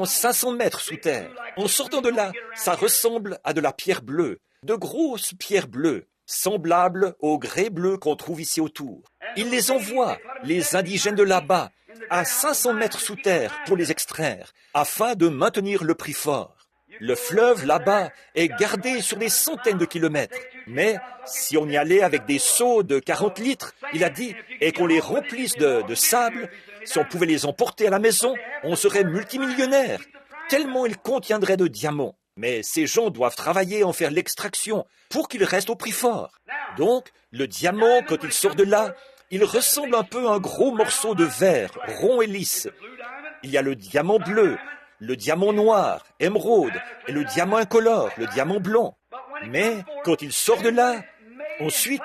500 mètres sous terre. En sortant de là, ça ressemble à de la pierre bleue, de grosses pierres bleues, semblables au grès bleu qu'on trouve ici autour. Ils les envoient, les indigènes de là-bas, à 500 mètres sous terre pour les extraire, afin de maintenir le prix fort. Le fleuve là-bas est gardé sur des centaines de kilomètres. Mais si on y allait avec des seaux de 40 litres, il a dit, et qu'on les remplisse de sable, si on pouvait les emporter à la maison, on serait multimillionnaire, tellement ils contiendraient de diamants. Mais ces gens doivent travailler en faire l'extraction pour qu'il reste au prix fort. Donc, le diamant, quand il sort de là, il ressemble un peu à un gros morceau de verre, rond et lisse. Il y a le diamant bleu, le diamant noir, émeraude, et le diamant incolore, le diamant blanc. Mais quand il sort de là, ensuite,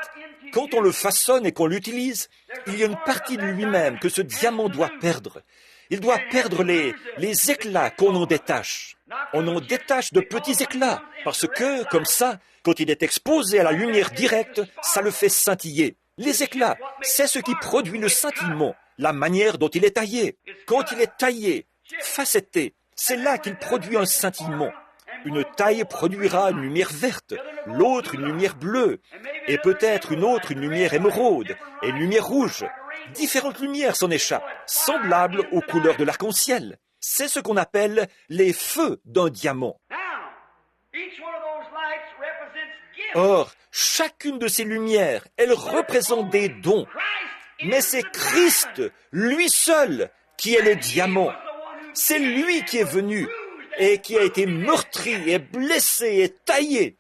quand on le façonne et qu'on l'utilise, il y a une partie de lui-même que ce diamant doit perdre. Il doit perdre les éclats qu'on en détache. On en détache de petits éclats, parce que, comme ça, quand il est exposé à la lumière directe, ça le fait scintiller. Les éclats, c'est ce qui produit le scintillement, la manière dont il est taillé. Quand il est taillé, facetté, c'est là qu'il produit un scintillement. Une taille produira une lumière verte, l'autre une lumière bleue, et peut-être une autre une lumière émeraude, et une lumière rouge. Différentes lumières s'en échappent, semblables aux couleurs de l'arc-en-ciel. C'est ce qu'on appelle les feux d'un diamant. Or, chacune de ces lumières, elle représente des dons. Mais c'est Christ, lui seul, qui est le diamant. C'est lui qui est venu et qui a été meurtri et blessé et taillé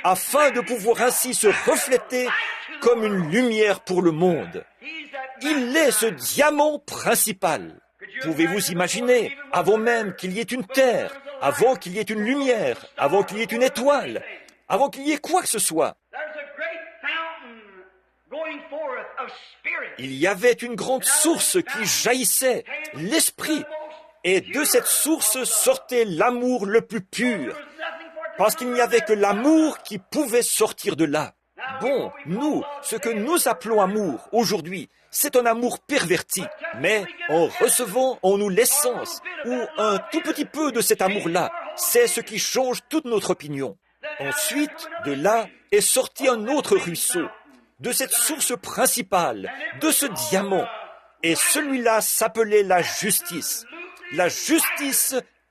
afin de pouvoir ainsi se refléter comme une lumière pour le monde. Il est ce diamant principal. Pouvez-vous imaginer, avant même qu'il y ait une terre, avant qu'il y ait une lumière, avant qu'il y ait une étoile, avant qu'il y ait quoi que ce soit, il y avait une grande source qui jaillissait, l'esprit, et de cette source sortait l'amour le plus pur, parce qu'il n'y avait que l'amour qui pouvait sortir de là. Bon, nous, ce que nous appelons amour aujourd'hui, c'est un amour perverti, mais en recevant en nous l'essence, ou un tout petit peu de cet amour-là, c'est ce qui change toute notre opinion. Ensuite, de là est sorti un autre ruisseau, de cette source principale, de ce diamant, et celui-là s'appelait la justice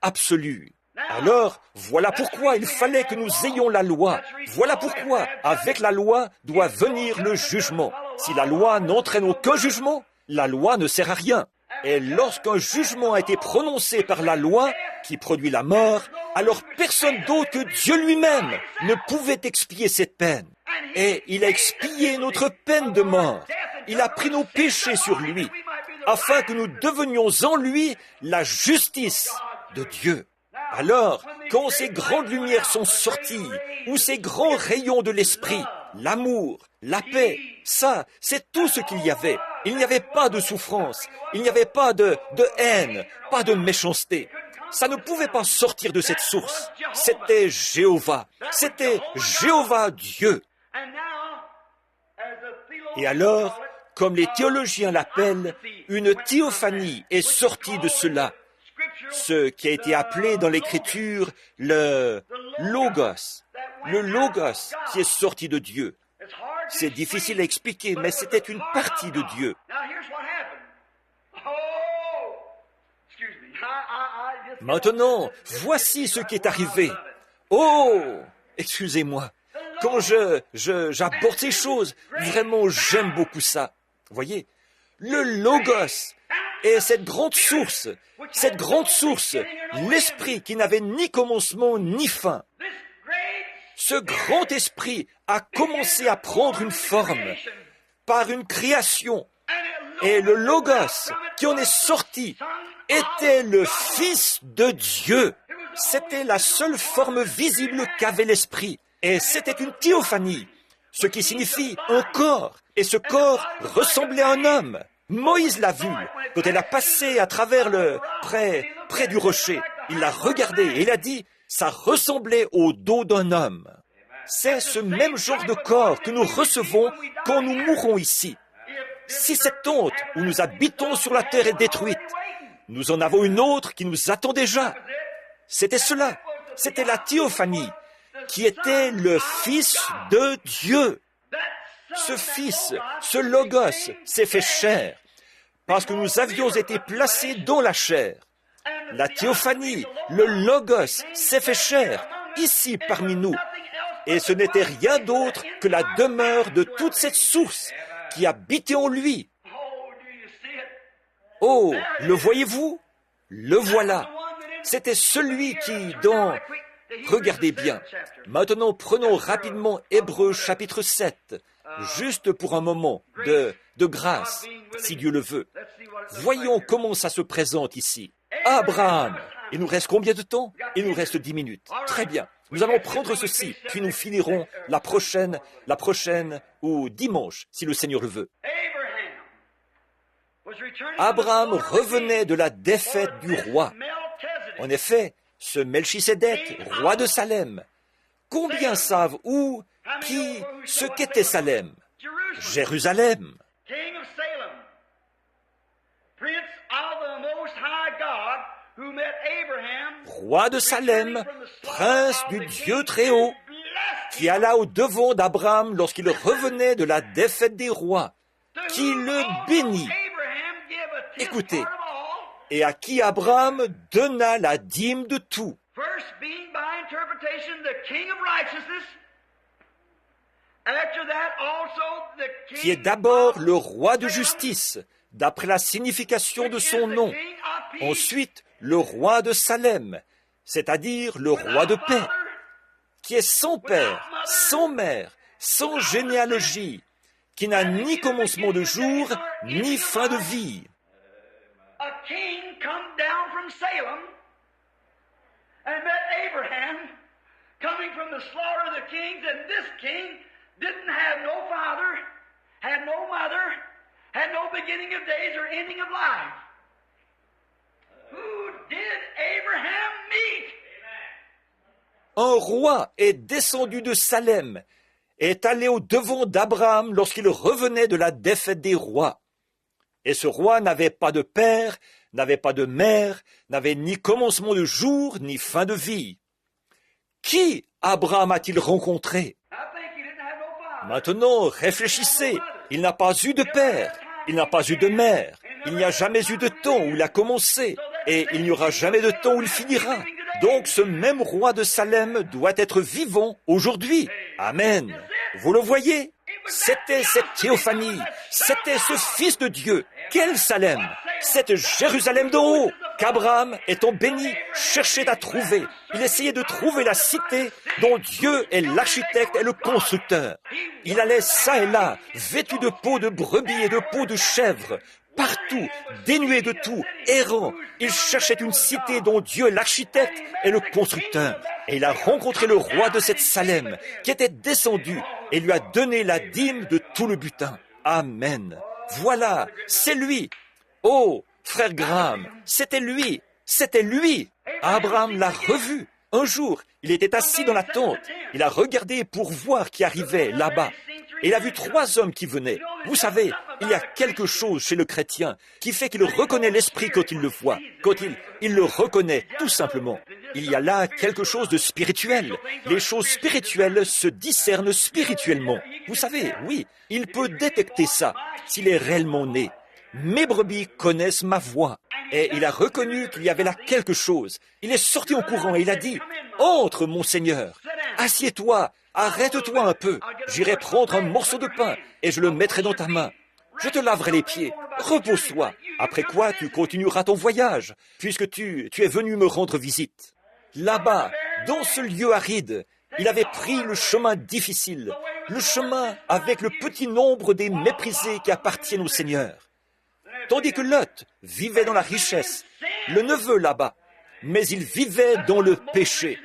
absolue. Alors, voilà pourquoi il fallait que nous ayons la loi. Voilà pourquoi, avec la loi, doit venir le jugement. Si la loi n'entraîne aucun jugement, la loi ne sert à rien. Et lorsqu'un jugement a été prononcé par la loi, qui produit la mort, alors personne d'autre que Dieu lui-même ne pouvait expier cette peine. Et il a expié notre peine de mort. Il a pris nos péchés sur lui, afin que nous devenions en lui la justice de Dieu. Alors, quand ces grandes lumières sont sorties, ou ces grands rayons de l'esprit, l'amour, la paix, ça, c'est tout ce qu'il y avait. Il n'y avait pas de souffrance, il n'y avait pas de haine, pas de méchanceté. Ça ne pouvait pas sortir de cette source. C'était Jéhovah Dieu. Et alors, comme les théologiens l'appellent, une théophanie est sortie de cela. Ce qui a été appelé dans l'Écriture le Logos qui est sorti de Dieu. C'est difficile à expliquer, mais c'était une partie de Dieu. Maintenant, voici ce qui est arrivé. Oh, excusez-moi. Quand j'aborde ces choses, vraiment, j'aime beaucoup ça. Voyez, le Logos est cette grande source, l'esprit qui n'avait ni commencement ni fin. Ce grand esprit a commencé à prendre une forme par une création. Et le Logos qui en est sorti était le Fils de Dieu. C'était la seule forme visible qu'avait l'esprit. Et c'était une théophanie, ce qui signifie un corps. Et ce corps ressemblait à un homme. Moïse l'a vue quand elle a passé à travers près du rocher. Il l'a regardée et il a dit, ça ressemblait au dos d'un homme. C'est ce même genre de corps que nous recevons quand nous mourrons ici. Si cette tente où nous habitons sur la terre est détruite, nous en avons une autre qui nous attend déjà. C'était cela. C'était la théophanie, qui était le Fils de Dieu. Ce Fils, ce Logos, s'est fait chair, parce que nous avions été placés dans la chair. La théophanie, le Logos, s'est fait chair, ici parmi nous. Et ce n'était rien d'autre que la demeure de toute cette source qui habitait en lui. Oh, le voyez-vous? Le voilà. C'était celui qui, Regardez bien. Maintenant, prenons rapidement Hébreux chapitre 7, juste pour un moment de grâce, si Dieu le veut. Voyons comment ça se présente ici. Abraham. Il nous reste combien de temps? Il nous reste 10 minutes. Très bien. Nous allons prendre ceci, puis nous finirons la prochaine ou dimanche, si le Seigneur le veut. Abraham revenait de la défaite du roi. En effet, ce Melchisédek, roi de Salem, combien savent ce qu'était Salem? Jérusalem. Roi de Salem, prince du Dieu très haut, qui alla au devant d'Abraham lorsqu'il revenait de la défaite des rois, qui le bénit. Écoutez, et à qui Abraham donna la dîme de tout. Qui est d'abord le roi de justice, d'après la signification de son nom. Ensuite, le roi de Salem, c'est-à-dire le roi de paix, qui est sans père, sans mère, sans généalogie, qui n'a ni commencement de jour, ni fin de vie. A king come down from Salem and met Abraham coming from the slaughter of the kings, and this king didn't have no father, had no mother, had no beginning of days or ending of life. Who did Abraham meet? Un roi est descendu de Salem et est allé au devant d'Abraham lorsqu'il revenait de la défaite des rois. Et ce roi n'avait pas de père, n'avait pas de mère, n'avait ni commencement de jour, ni fin de vie. Qui Abraham a-t-il rencontré? Maintenant, réfléchissez. Il n'a pas eu de père, il n'a pas eu de mère, il n'y a jamais eu de temps où il a commencé, et il n'y aura jamais de temps où il finira. Donc ce même roi de Salem doit être vivant aujourd'hui. Amen. Vous le voyez? C'était cette théophanie, c'était ce Fils de Dieu. Quel Salem? Cette Jérusalem d'en haut qu'Abraham, étant béni, cherchait à trouver. Il essayait de trouver la cité dont Dieu est l'architecte et le constructeur. Il allait ça et là, vêtu de peau de brebis et de peau de chèvre, partout, dénué de tout, errant. Il cherchait une cité dont Dieu est l'architecte et le constructeur. Et il a rencontré le roi de cette Salem, qui était descendu et lui a donné la dîme de tout le butin. Amen. Voilà, c'est lui. Oh, frère Graham, c'était lui. C'était lui. Abraham l'a revu. Un jour, il était assis dans la tente. Il a regardé pour voir qui arrivait là-bas. Et il a vu 3 hommes qui venaient. Vous savez, il y a quelque chose chez le chrétien qui fait qu'il reconnaît l'esprit quand il le voit, quand il le reconnaît, tout simplement. Il y a là quelque chose de spirituel. Les choses spirituelles se discernent spirituellement. Vous savez, oui, il peut détecter ça s'il est réellement né. Mes brebis connaissent ma voix. Et il a reconnu qu'il y avait là quelque chose. Il est sorti en courant et il a dit, « Entre, mon Seigneur, assieds-toi, arrête-toi un peu. J'irai prendre un morceau de pain et je le mettrai dans ta main. Je te laverai les pieds. Repose-toi. Après quoi, tu continueras ton voyage, puisque tu es venu me rendre visite. » Là-bas, dans ce lieu aride, il avait pris le chemin difficile, le chemin avec le petit nombre des méprisés qui appartiennent au Seigneur. Tandis que Lot vivait dans la richesse, le neveu là-bas, mais il vivait dans le péché.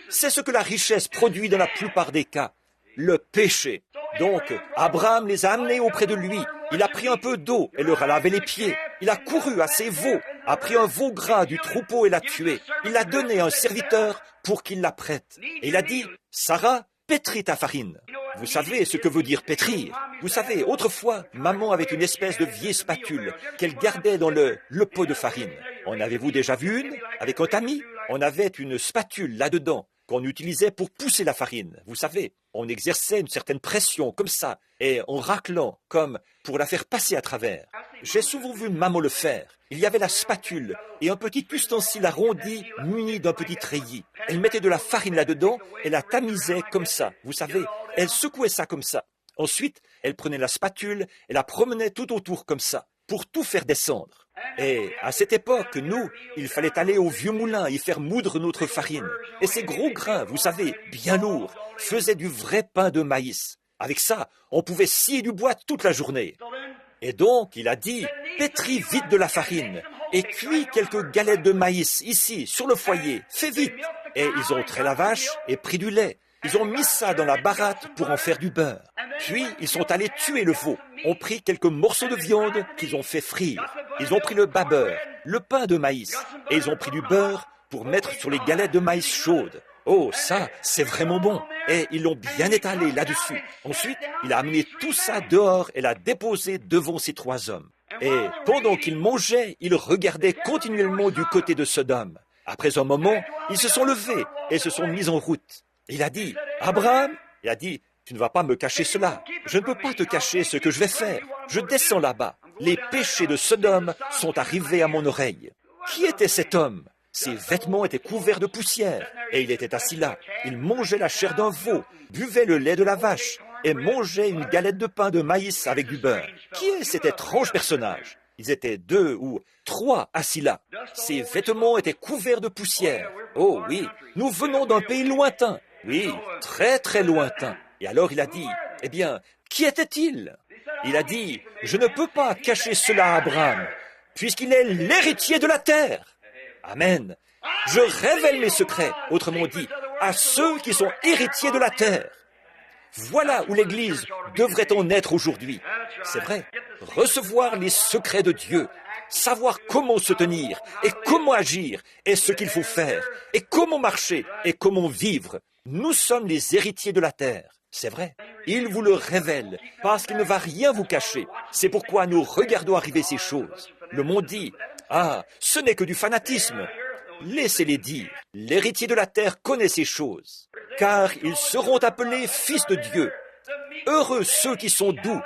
C'est ce que la richesse produit dans la plupart des cas. le péché. Donc, Abraham les a amenés auprès de lui. Il a pris un peu d'eau et leur a lavé les pieds. Il a couru à ses veaux, a pris un veau gras du troupeau et l'a tué. Il l'a donné à un serviteur pour qu'il la prête. Et il a dit, Sarah, pétris ta farine. Vous savez ce que veut dire pétrir. Vous savez, autrefois, maman avait une espèce de vieille spatule qu'elle gardait dans le pot de farine. En avez-vous déjà vu une avec un tamis? On avait une spatule là-dedans qu'on utilisait pour pousser la farine. Vous savez, on exerçait une certaine pression comme ça, et en raclant, comme pour la faire passer à travers. J'ai souvent vu maman le faire. Il y avait la spatule et un petit ustensile arrondi muni d'un petit treillis. Elle mettait de la farine là-dedans et la tamisait comme ça. Vous savez, elle secouait ça comme ça. Ensuite, elle prenait la spatule et la promenait tout autour comme ça, pour tout faire descendre. Et à cette époque, nous, il fallait aller au vieux moulin y faire moudre notre farine. Et ces gros grains, vous savez, bien lourds, faisaient du vrai pain de maïs. Avec ça, on pouvait scier du bois toute la journée. Et donc, il a dit, pétris vite de la farine et cuis quelques galettes de maïs ici, sur le foyer. Fais vite. Et ils ont trait la vache et pris du lait. Ils ont mis ça dans la baratte pour en faire du beurre. Puis, ils sont allés tuer le veau, ont pris quelques morceaux de viande qu'ils ont fait frire. Ils ont pris le bas beurre, le pain de maïs, et ils ont pris du beurre pour mettre sur les galettes de maïs chaudes. Oh, ça, c'est vraiment bon. Et ils l'ont bien étalé là-dessus. Ensuite, il a amené tout ça dehors et l'a déposé devant ces trois hommes. Et pendant qu'ils mangeaient, ils regardaient continuellement du côté de Sodome. Après un moment, ils se sont levés et se sont mis en route. Il a dit, Abraham, il a dit, tu ne vas pas me cacher cela. Je ne peux pas te cacher ce que je vais faire. Je descends là-bas. Les péchés de Sodome sont arrivés à mon oreille. Qui était cet homme? Ses vêtements étaient couverts de poussière, et il était assis là. Il mangeait la chair d'un veau, buvait le lait de la vache, et mangeait une galette de pain de maïs avec du beurre. Qui est cet étrange personnage? Ils étaient 2 ou 3 assis là. Ses vêtements étaient couverts de poussière. Oh oui, nous venons d'un pays lointain. Oui, très très lointain. Et alors il a dit, eh bien, qui était-il? Il a dit, je ne peux pas cacher cela à Abraham, puisqu'il est l'héritier de la terre. Amen. Je révèle mes secrets, autrement dit, à ceux qui sont héritiers de la terre. Voilà où l'Église devrait en être aujourd'hui. C'est vrai, recevoir les secrets de Dieu, savoir comment se tenir et comment agir et ce qu'il faut faire et comment marcher et comment vivre. Nous sommes les héritiers de la terre. C'est vrai. Il vous le révèle parce qu'il ne va rien vous cacher. C'est pourquoi nous regardons arriver ces choses. Le monde dit, ah, ce n'est que du fanatisme. Laissez-les dire. L'héritier de la terre connaît ces choses, car ils seront appelés fils de Dieu. Heureux ceux qui sont doux,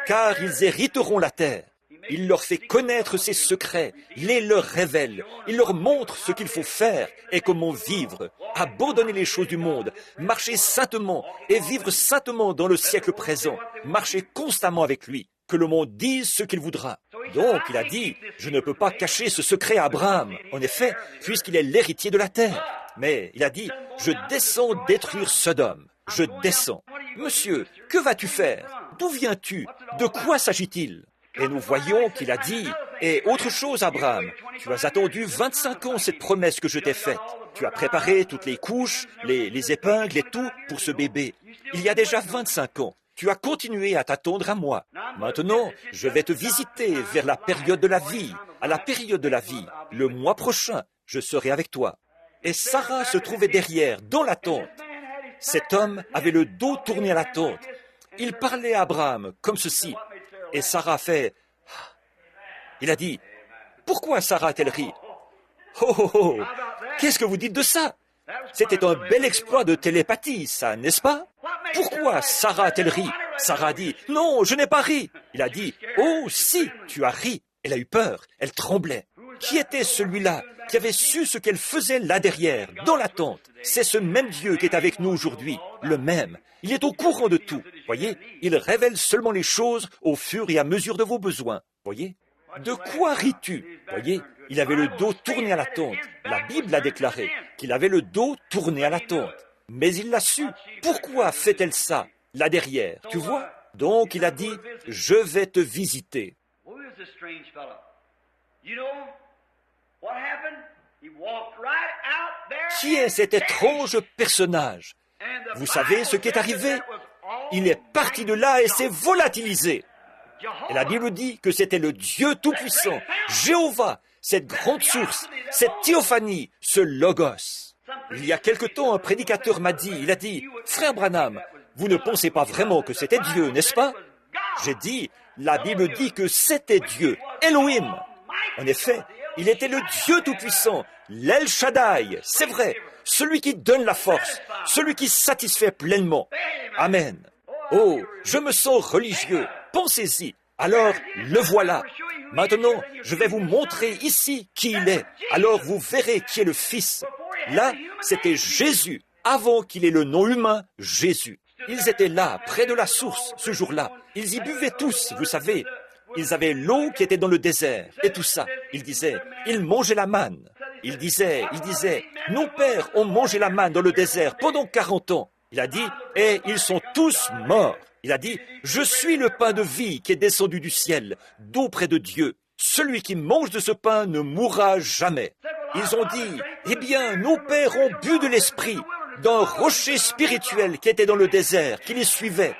car ils hériteront la terre. Il leur fait connaître ses secrets, les leur révèle, il leur montre ce qu'il faut faire et comment vivre, abandonner les choses du monde, marcher saintement et vivre saintement dans le siècle présent, marcher constamment avec lui, que le monde dise ce qu'il voudra. Donc, il a dit, je ne peux pas cacher ce secret à Abraham, en effet, puisqu'il est l'héritier de la terre. Mais il a dit, je descends détruire Sodome, je descends. Monsieur, que vas-tu faire? D'où viens-tu? De quoi s'agit-il? Et nous voyons qu'il a dit, et autre chose, Abraham, tu as attendu 25 ans cette promesse que je t'ai faite. Tu as préparé toutes les couches, les épingles et tout pour ce bébé. Il y a déjà 25 ans. Tu as continué à t'attendre à moi. Maintenant, je vais te visiter vers la période de la vie. À la période de la vie, le mois prochain, je serai avec toi. Et Sarah se trouvait derrière, dans la tente. Cet homme avait le dos tourné à la tente. Il parlait à Abraham comme ceci. Et Sarah fait... Il a dit, pourquoi Sarah a-t-elle ri? Oh, oh, oh, qu'est-ce que vous dites de ça? C'était un bel exploit de télépathie, ça, n'est-ce pas? Pourquoi Sarah a-t-elle ri? Sarah a dit, non, je n'ai pas ri. Il a dit, oh, si, tu as ri. Elle a eu peur, elle tremblait. Qui était celui-là qui avait su ce qu'elle faisait là derrière, dans la tente? C'est ce même Dieu qui est avec nous aujourd'hui, le même. Il est au courant de tout, voyez? Il révèle seulement les choses au fur et à mesure de vos besoins, voyez? De quoi ris-tu? Voyez, il avait le dos tourné à la tente. La Bible a déclaré qu'il avait le dos tourné à la tente. Mais il l'a su. Pourquoi fait-elle ça, là derrière, tu vois? Donc il a dit, je vais te visiter. Qui est cet étrange personnage? Vous savez ce qui est arrivé? Il est parti de là et s'est volatilisé. Et la Bible dit que c'était le Dieu Tout-Puissant, Jéhovah, cette grande source, cette théophanie, ce Logos. Il y a quelque temps, un prédicateur m'a dit, il a dit, « Frère Branham, vous ne pensez pas vraiment que c'était Dieu, n'est-ce pas ?» J'ai dit, la Bible dit que c'était Dieu, Elohim. En effet, il était le Dieu Tout-Puissant, l'El Shaddai, c'est vrai, celui qui donne la force, celui qui satisfait pleinement. Amen. Oh, je me sens religieux, pensez-y. Alors, le voilà. Maintenant, je vais vous montrer ici qui il est. Alors, vous verrez qui est le Fils. Là, c'était Jésus, avant qu'il ait le nom humain, Jésus. Ils étaient là, près de la source, ce jour-là. Ils y buvaient tous, vous savez. Ils avaient l'eau qui était dans le désert, et tout ça. Il disait, ils mangeaient la manne. Il disait, nos pères ont mangé la manne dans le désert pendant 40 ans. Il a dit, et ils sont tous morts. Il a dit, je suis le pain de vie qui est descendu du ciel, d'auprès de Dieu. Celui qui mange de ce pain ne mourra jamais. Ils ont dit, eh bien, nos pères ont bu de l'esprit, d'un rocher spirituel qui était dans le désert, qui les suivait.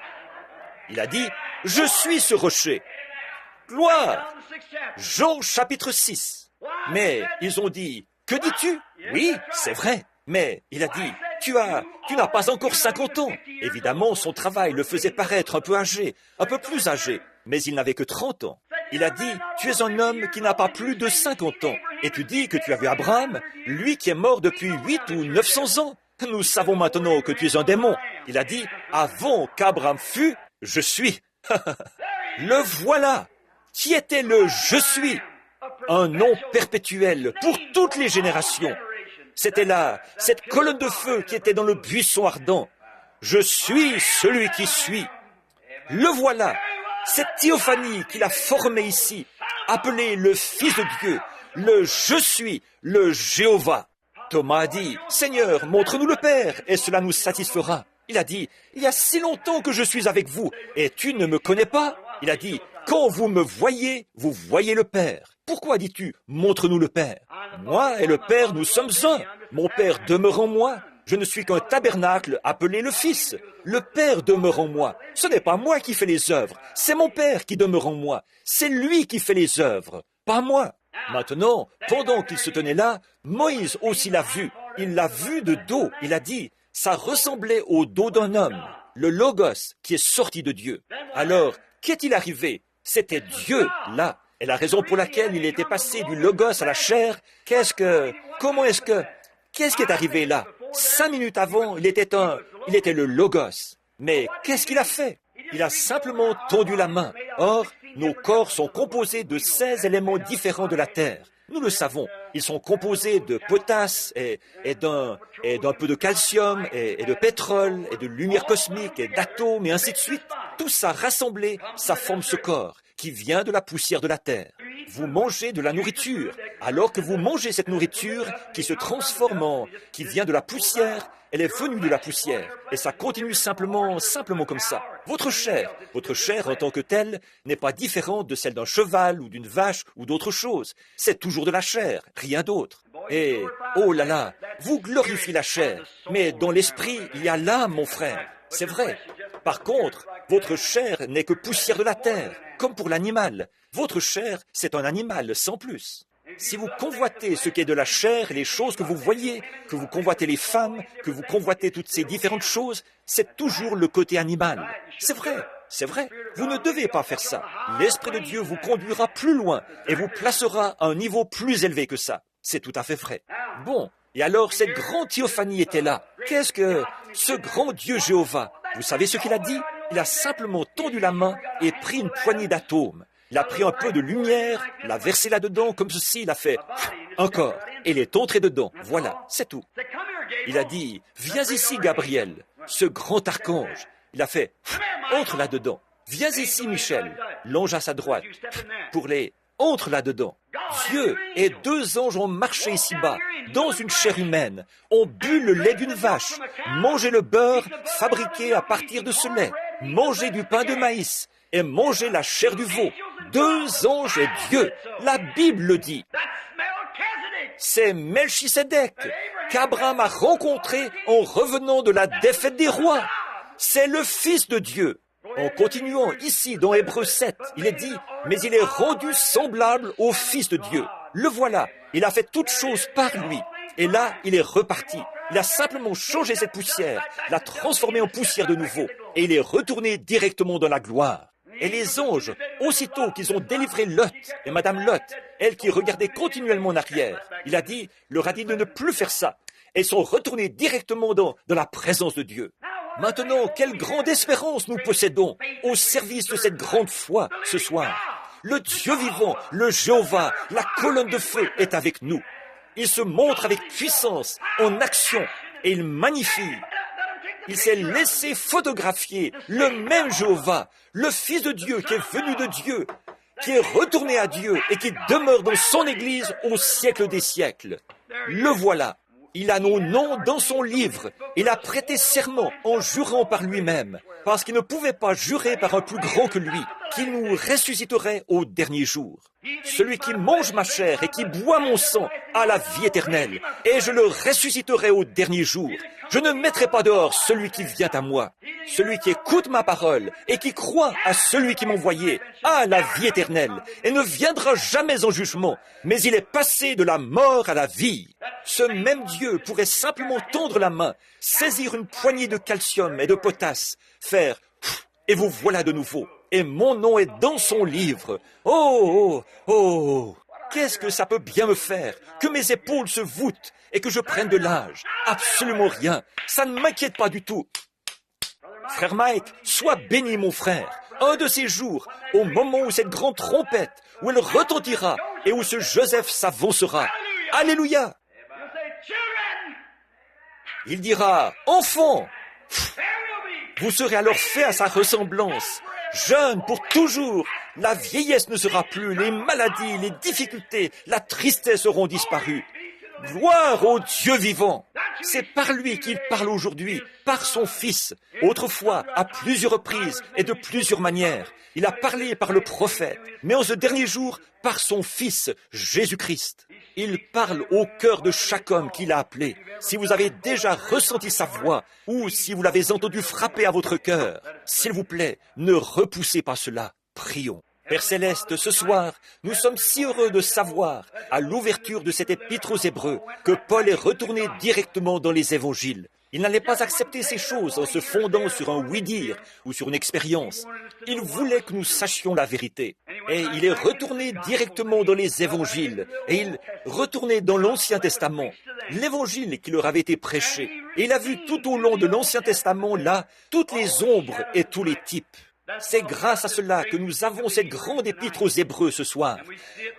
Il a dit, je suis ce rocher. Gloire! Jean chapitre 6. Mais ils ont dit, que dis-tu? Oui, c'est vrai. Mais il a dit, tu n'as pas encore 50 ans. Évidemment, son travail le faisait paraître un peu âgé, un peu plus âgé, mais il n'avait que 30 ans. Il a dit, tu es un homme qui n'a pas plus de 50 ans. Et tu dis que tu as vu Abraham, lui qui est mort depuis 8 ou 900 ans. Nous savons maintenant que tu es un démon. Il a dit, avant qu'Abraham fût, je suis. Le voilà. Qui était le je suis? Un nom perpétuel pour toutes les générations. C'était là, cette colonne de feu qui était dans le buisson ardent. Je suis celui qui suis. Le voilà, cette théophanie qu'il a formée ici, appelée le Fils de Dieu, le je suis, le Jéhovah. Thomas a dit, Seigneur, montre-nous le Père, et cela nous satisfera. Il a dit, il y a si longtemps que je suis avec vous, et tu ne me connais pas? Il a dit, quand vous me voyez, vous voyez le Père. Pourquoi dis-tu, montre-nous le Père? Moi et le Père, nous sommes un. Mon Père demeure en moi. Je ne suis qu'un tabernacle appelé le Fils. Le Père demeure en moi. Ce n'est pas moi qui fais les œuvres. C'est mon Père qui demeure en moi. C'est lui qui fait les œuvres, pas moi. Maintenant, pendant qu'il se tenait là, Moïse aussi l'a vu. Il l'a vu de dos. Il a dit, ça ressemblait au dos d'un homme, le Logos qui est sorti de Dieu. Alors, qu'est-il arrivé? C'était Dieu, là. Et la raison pour laquelle il était passé du Logos à la chair, qu'est-ce qui est arrivé là? 5 minutes avant, il était le Logos. Mais qu'est-ce qu'il a fait? Il a simplement tendu la main. Or, nos corps sont composés de 16 éléments différents de la terre. Nous le savons. Ils sont composés de potasse et d'un peu de calcium et de pétrole et de lumière cosmique et d'atomes et ainsi de suite. Tout ça rassemblé, ça forme ce corps qui vient de la poussière de la terre. Vous mangez de la nourriture. Alors que vous mangez cette nourriture qui se transforme qui vient de la poussière, elle est venue de la poussière. Et ça continue simplement comme ça. Votre chair en tant que telle n'est pas différente de celle d'un cheval ou d'une vache ou d'autre chose. C'est toujours de la chair, rien d'autre. Et, oh là là, vous glorifiez la chair. Mais dans l'esprit, il y a l'âme, mon frère. C'est vrai. Par contre, votre chair n'est que poussière de la terre, comme pour l'animal. Votre chair, c'est un animal, sans plus. Si vous convoitez ce qui est de la chair et les choses que vous voyez, que vous convoitez les femmes, que vous convoitez toutes ces différentes choses, c'est toujours le côté animal. C'est vrai. Vous ne devez pas faire ça. L'Esprit de Dieu vous conduira plus loin et vous placera à un niveau plus élevé que ça. C'est tout à fait vrai. Bon, et alors cette grande théophanie était là. Qu'est-ce que ce grand Dieu Jéhovah? Vous savez ce qu'il a dit? Il a simplement tendu la main et pris une poignée d'atomes. Il a pris un peu de lumière, l'a versé là-dedans, comme ceci, il a fait encore, et il est entré dedans. Voilà, c'est tout. Il a dit, viens ici, Gabriel, ce grand archange. Il a fait, entre là-dedans. Viens ici, Michel, l'ange à sa droite, entre là-dedans. Dieu et 2 anges ont marché ici-bas, dans une chair humaine, ont bu le lait d'une vache, mangé le beurre fabriqué à partir de ce lait, mangé du pain de maïs, et manger la chair du veau. 2 anges et Dieu. La Bible le dit. C'est Melchisédek qu'Abraham a rencontré en revenant de la défaite des rois. C'est le Fils de Dieu. En continuant ici dans Hébreux 7, il est dit, mais il est rendu semblable au Fils de Dieu. Le voilà, il a fait toutes choses par lui. Et là, il est reparti. Il a simplement changé cette poussière, l'a transformée en poussière de nouveau, et il est retourné directement dans la gloire. Et les anges, aussitôt qu'ils ont délivré Lot et Madame Lot, elle qui regardait continuellement en arrière, il a dit, leur a dit de ne plus faire ça. Et sont retournés directement dans la présence de Dieu. Maintenant, quelle grande espérance nous possédons au service de cette grande foi ce soir. Le Dieu vivant, le Jéhovah, la colonne de feu est avec nous. Il se montre avec puissance, en action, et il magnifie. Il s'est laissé photographier, le même Jéhovah, le Fils de Dieu qui est venu de Dieu, qui est retourné à Dieu et qui demeure dans son Église au siècle des siècles. Le voilà. Il a nos noms dans son livre. Il a prêté serment en jurant par lui-même, parce qu'il ne pouvait pas jurer par un plus grand que lui, qu'il nous ressusciterait au dernier jour. Celui qui mange ma chair et qui boit mon sang a la vie éternelle, et je le ressusciterai au dernier jour. Je ne mettrai pas dehors celui qui vient à moi. Celui qui écoute ma parole et qui croit à celui qui m'a envoyé a la vie éternelle et ne viendra jamais en jugement, mais il est passé de la mort à la vie. Ce même Dieu pourrait simplement tendre la main, saisir une poignée de calcium et de potasse, faire « et vous voilà de nouveau ». Et mon nom est dans son livre. Oh, oh, oh, qu'est-ce que ça peut bien me faire que mes épaules se voûtent et que je prenne de l'âge? Absolument rien. Ça ne m'inquiète pas du tout. Frère Mike, sois béni, mon frère. Un de ces jours, au moment où cette grande trompette, où elle retentira et où ce Joseph s'avancera. Alléluia! Il dira, enfant, vous serez alors fait à sa ressemblance. Jeune pour toujours, la vieillesse ne sera plus, les maladies, les difficultés, la tristesse auront disparu. Gloire au Dieu vivant. C'est par lui qu'il parle aujourd'hui, par son Fils. Autrefois, à plusieurs reprises et de plusieurs manières, il a parlé par le prophète, mais en ce dernier jour, par son Fils, Jésus-Christ. Il parle au cœur de chaque homme qu'il a appelé. Si vous avez déjà ressenti sa voix, ou si vous l'avez entendu frapper à votre cœur, s'il vous plaît, ne repoussez pas cela. Prions. Père Céleste, ce soir, nous sommes si heureux de savoir, à l'ouverture de cet épître aux Hébreux, que Paul est retourné directement dans les évangiles. Il n'allait pas accepter ces choses en se fondant sur un oui-dire ou sur une expérience. Il voulait que nous sachions la vérité. Et il est retourné directement dans les évangiles. Et il retournait dans l'Ancien Testament, l'évangile qui leur avait été prêché. Et il a vu tout au long de l'Ancien Testament, là, toutes les ombres et tous les types. C'est grâce à cela que nous avons cette grande épître aux Hébreux ce soir.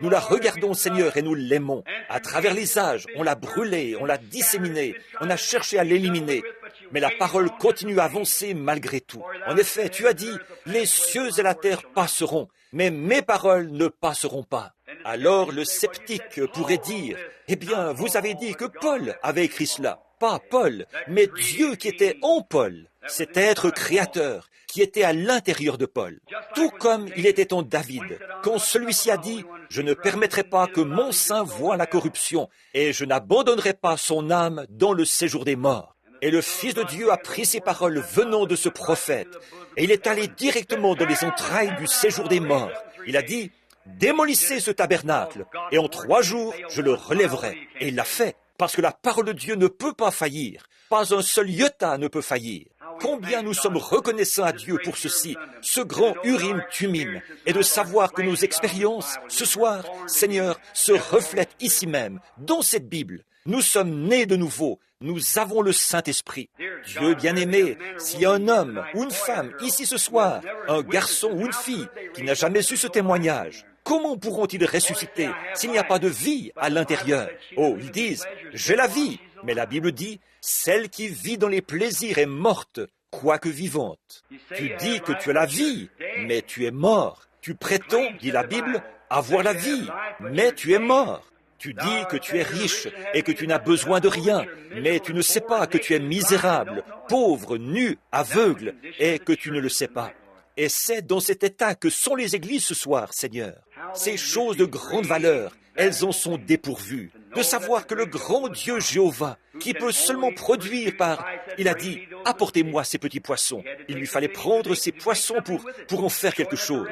Nous la regardons, Seigneur, et nous l'aimons. À travers les âges, on l'a brûlée, on l'a disséminée, on a cherché à l'éliminer. Mais la parole continue à avancer malgré tout. En effet, tu as dit, les cieux et la terre passeront, mais mes paroles ne passeront pas. Alors le sceptique pourrait dire, eh bien, vous avez dit que Paul avait écrit cela. Pas Paul, mais Dieu qui était en Paul, cet être créateur qui était à l'intérieur de Paul. Tout comme il était en David, quand celui-ci a dit « Je ne permettrai pas que mon sein voie la corruption, et je n'abandonnerai pas son âme dans le séjour des morts. » Et le Fils de Dieu a pris ces paroles venant de ce prophète, et il est allé directement dans les entrailles du séjour des morts. Il a dit « Démolissez ce tabernacle, et en 3 jours, je le relèverai. » Et il l'a fait. Parce que la parole de Dieu ne peut pas faillir. Pas un seul iota ne peut faillir. Combien nous sommes reconnaissants à Dieu pour ceci, ce grand Urim-Tumim, et de savoir que nos expériences, ce soir, Seigneur, se reflètent ici même, dans cette Bible. Nous sommes nés de nouveau. Nous avons le Saint-Esprit. Dieu bien-aimé, s'il y a un homme ou une femme ici ce soir, un garçon ou une fille qui n'a jamais eu ce témoignage, comment pourront-ils ressusciter s'il n'y a pas de vie à l'intérieur? Oh, ils disent, j'ai la vie. Mais la Bible dit, celle qui vit dans les plaisirs est morte, quoique vivante. Tu dis que tu as la vie, mais tu es mort. Tu prétends, dit la Bible, avoir la vie, mais tu es mort. Tu dis que tu es riche et que tu n'as besoin de rien, mais tu ne sais pas que tu es misérable, pauvre, nu, aveugle, et que tu ne le sais pas. Et c'est dans cet état que sont les églises ce soir, Seigneur. Ces choses de grande valeur, elles en sont dépourvues. de savoir que le grand Dieu Jéhovah, qui peut seulement produire par... Il a dit, apportez-moi ces petits poissons. Il lui fallait prendre ces poissons pour en faire quelque chose.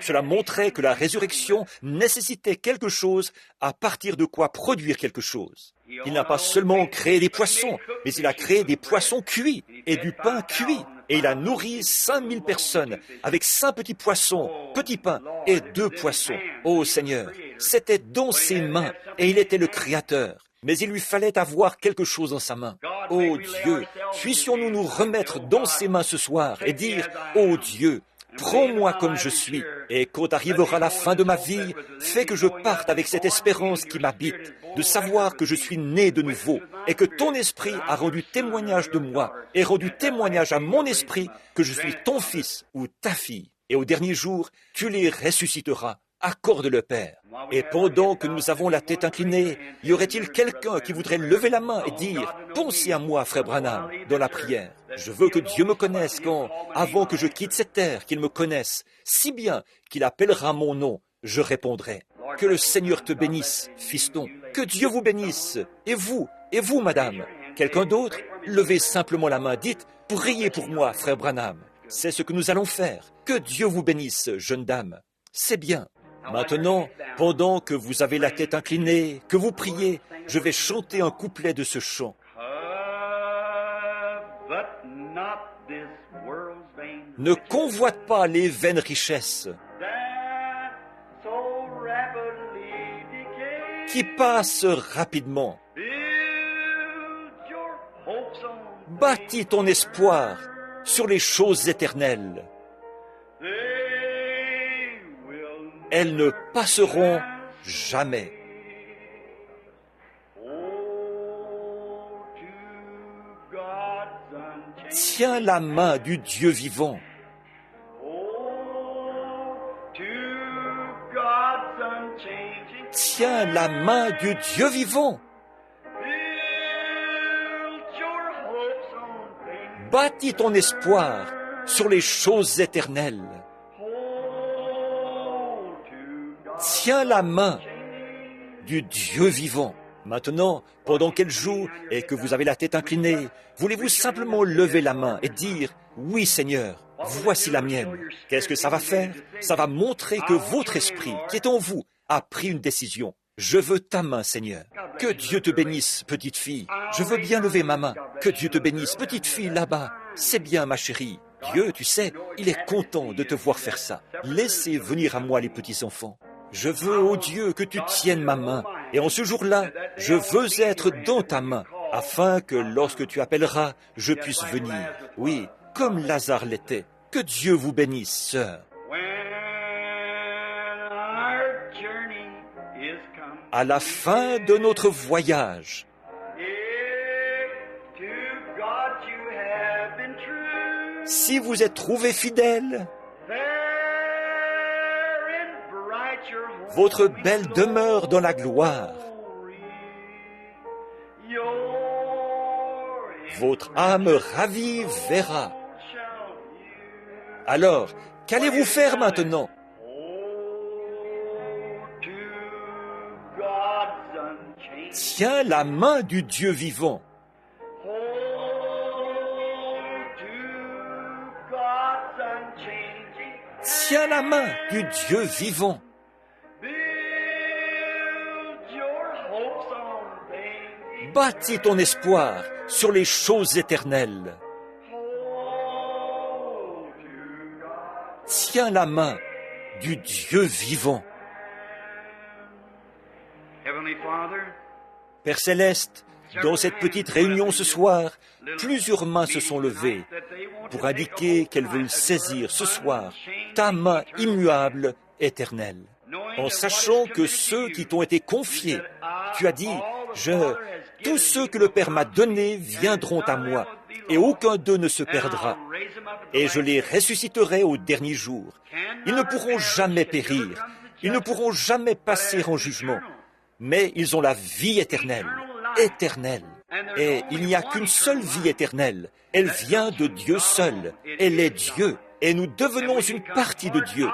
Cela montrait que la résurrection nécessitait quelque chose à partir de quoi produire quelque chose. Il n'a pas seulement créé des poissons, mais il a créé des poissons cuits et du pain cuit. Et il a nourri 5000 personnes avec 5 petits poissons, petits pains et 2 poissons. Ô Seigneur, c'était dans ses mains et il était le Créateur. Mais il lui fallait avoir quelque chose dans sa main. Ô Dieu, puissions-nous nous remettre dans ses mains ce soir et dire, ô Dieu, prends-moi comme je suis, et quand arrivera la fin de ma vie, fais que je parte avec cette espérance qui m'habite, de savoir que je suis né de nouveau, et que ton esprit a rendu témoignage de moi, et rendu témoignage à mon esprit que je suis ton fils ou ta fille. Et au dernier jour, tu les ressusciteras. Accorde-le, Père. Et pendant que nous avons la tête inclinée, y aurait-il quelqu'un qui voudrait lever la main et dire « Pensez à moi, frère Branham, dans la prière. Je veux que Dieu me connaisse avant que je quitte cette terre, qu'il me connaisse, si bien qu'il appellera mon nom, je répondrai. Que le Seigneur te bénisse, fiston. Que Dieu vous bénisse. Et vous, madame. Quelqu'un d'autre? Levez simplement la main. Dites « Priez pour moi, frère Branham. » C'est ce que nous allons faire. Que Dieu vous bénisse, jeune dame. C'est bien. Maintenant, pendant que vous avez la tête inclinée, que vous priez, je vais chanter un couplet de ce chant. Ne convoite pas les vaines richesses qui passent rapidement. Bâtis ton espoir sur les choses éternelles. Elles ne passeront jamais. Tiens la main du Dieu vivant. Tiens la main du Dieu vivant. Bâtis ton espoir sur les choses éternelles. Tiens la main du Dieu vivant. Maintenant, pendant qu'elle joue et que vous avez la tête inclinée, voulez-vous simplement lever la main et dire « Oui, Seigneur, voici la mienne ». Qu'est-ce que ça va faire? Ça va montrer que votre esprit, qui est en vous, a pris une décision. Je veux ta main, Seigneur. Que Dieu te bénisse, petite fille. Je veux bien lever ma main. Que Dieu te bénisse, petite fille, là-bas. C'est bien, ma chérie. Dieu, tu sais, il est content de te voir faire ça. Laissez venir à moi les petits enfants. Je veux, ô Dieu, que tu tiennes ma main. Et en ce jour-là, je veux être dans ta main, afin que lorsque tu appelleras, je puisse venir. Oui, comme Lazare l'était. Que Dieu vous bénisse, sœur. À la fin de notre voyage, si vous êtes trouvé fidèle, votre belle demeure dans la gloire, votre âme ravie verra. Alors, qu'allez-vous faire maintenant? Tiens la main du Dieu vivant. Tiens la main du Dieu vivant. Bâtis ton espoir sur les choses éternelles. Tiens la main du Dieu vivant. Père Céleste, dans cette petite réunion ce soir, plusieurs mains se sont levées pour indiquer qu'elles veulent saisir ce soir ta main immuable, éternelle. En sachant que ceux qui t'ont été confiés, tu as dit, tous ceux que le Père m'a donnés viendront à moi, et aucun d'eux ne se perdra. Et je les ressusciterai au dernier jour. Ils ne pourront jamais périr, ils ne pourront jamais passer en jugement, mais ils ont la vie éternelle, éternelle. Et il n'y a qu'une seule vie éternelle. Elle vient de Dieu seul. Elle est Dieu. Et nous devenons une partie de Dieu.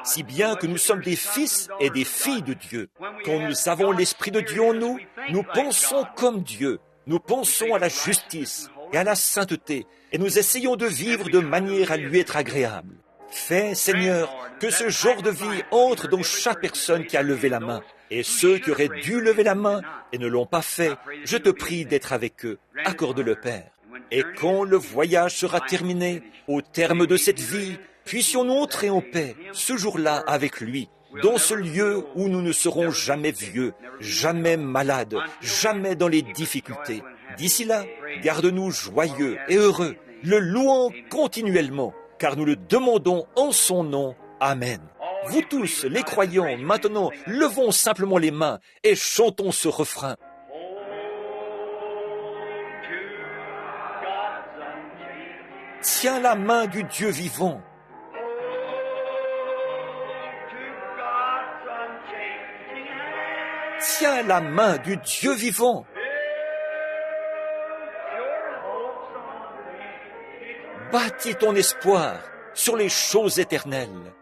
si bien que nous sommes des fils et des filles de Dieu. Quand nous avons l'Esprit de Dieu en nous, nous pensons comme Dieu. Nous pensons à la justice et à la sainteté, et nous essayons de vivre de manière à lui être agréable. Fais, Seigneur, que ce genre de vie entre dans chaque personne qui a levé la main. Et ceux qui auraient dû lever la main et ne l'ont pas fait, je te prie d'être avec eux. Accorde-le, Père. Et quand le voyage sera terminé, au terme de cette vie, puissions-nous entrer en paix, ce jour-là avec lui, dans ce lieu où nous ne serons jamais vieux, jamais malades, jamais dans les difficultés. D'ici là, garde-nous joyeux et heureux, le louant continuellement, car nous le demandons en son nom. Amen. Vous tous, les croyants, maintenant, levons simplement les mains et chantons ce refrain. Tiens la main du Dieu vivant. Tiens la main du Dieu vivant. Bâtis ton espoir sur les choses éternelles.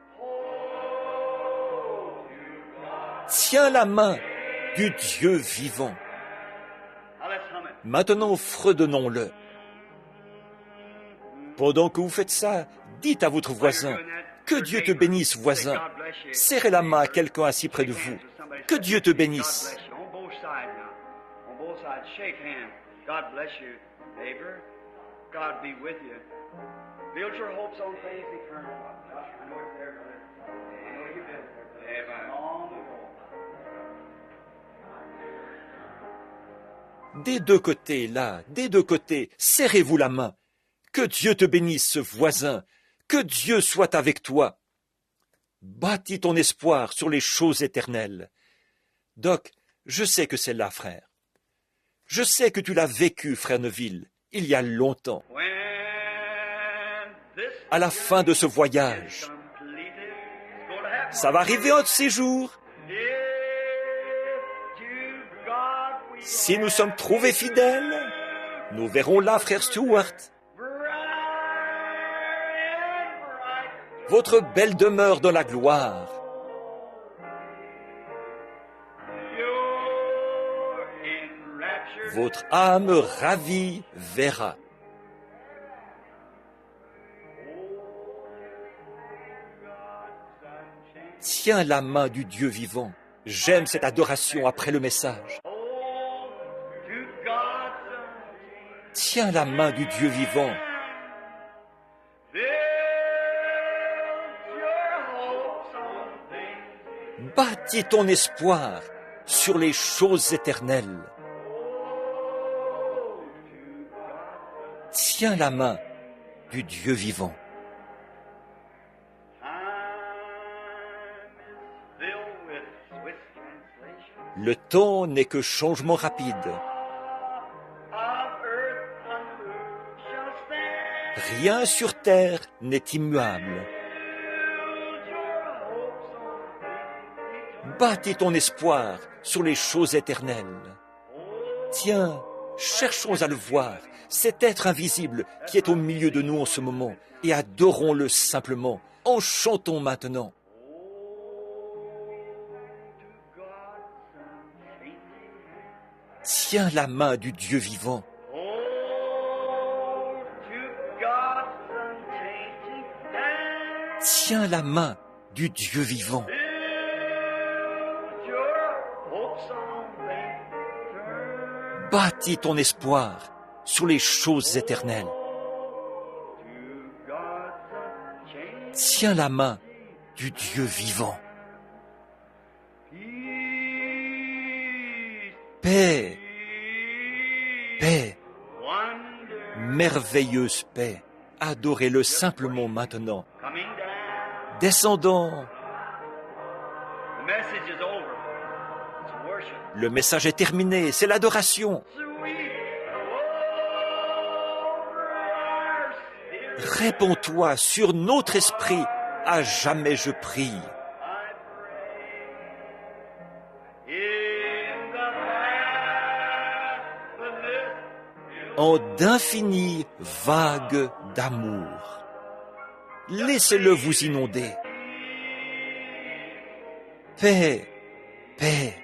Tiens la main du Dieu vivant. Maintenant, fredonnons-le. Pendant que vous faites ça, dites à votre voisin, que Dieu te bénisse, voisin. Serrez la main à quelqu'un assis près de vous. Que Dieu te bénisse. Des deux côtés, là, des deux côtés, serrez-vous la main. Que Dieu te bénisse, voisin. Que Dieu soit avec toi. Bâtis ton espoir sur les choses éternelles. Doc, je sais que c'est là, frère. Je sais que tu l'as vécu, frère Neville, il y a longtemps. À la fin de ce voyage, ça va arriver un de ces jours. Si nous sommes trouvés fidèles, nous verrons là, frère Stewart, votre belle demeure dans la gloire. Votre âme ravie verra. Tiens la main du Dieu vivant. J'aime cette adoration après le message. Tiens la main du Dieu vivant. Bâtis ton espoir sur les choses éternelles. Tiens la main du Dieu vivant. Le temps n'est que changement rapide. Rien sur terre n'est immuable. Bâtis ton espoir sur les choses éternelles. Tiens, cherchons à le voir, cet être invisible qui est au milieu de nous en ce moment, et adorons-le simplement, en chantons maintenant. Tiens la main du Dieu vivant. Tiens la main du Dieu vivant. Bâtis ton espoir sur les choses éternelles. Tiens la main du Dieu vivant. Paix, paix, merveilleuse paix. Adorez-le simplement maintenant. Descendons. Le message est terminé, c'est l'adoration. Réponds-toi sur notre esprit, à jamais je prie. En d'infinies vagues d'amour. Laissez-le vous inonder. Paix, paix,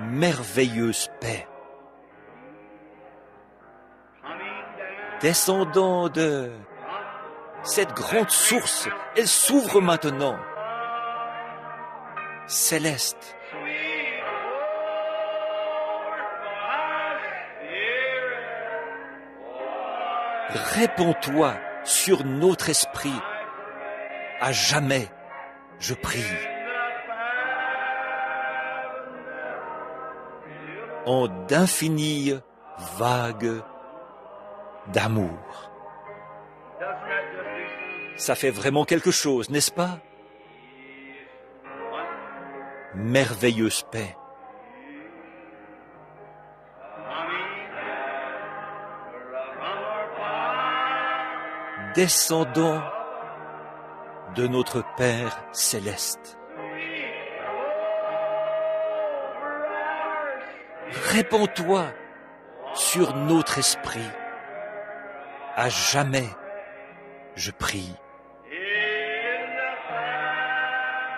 merveilleuse paix, descendant de cette grande source, elle s'ouvre maintenant, céleste. Répands-toi sur notre esprit, à jamais, je prie. En d'infinies vagues d'amour. Ça fait vraiment quelque chose, n'est-ce pas? Merveilleuse paix. Descendant de notre Père céleste. Répands-toi sur notre esprit. À jamais, je prie.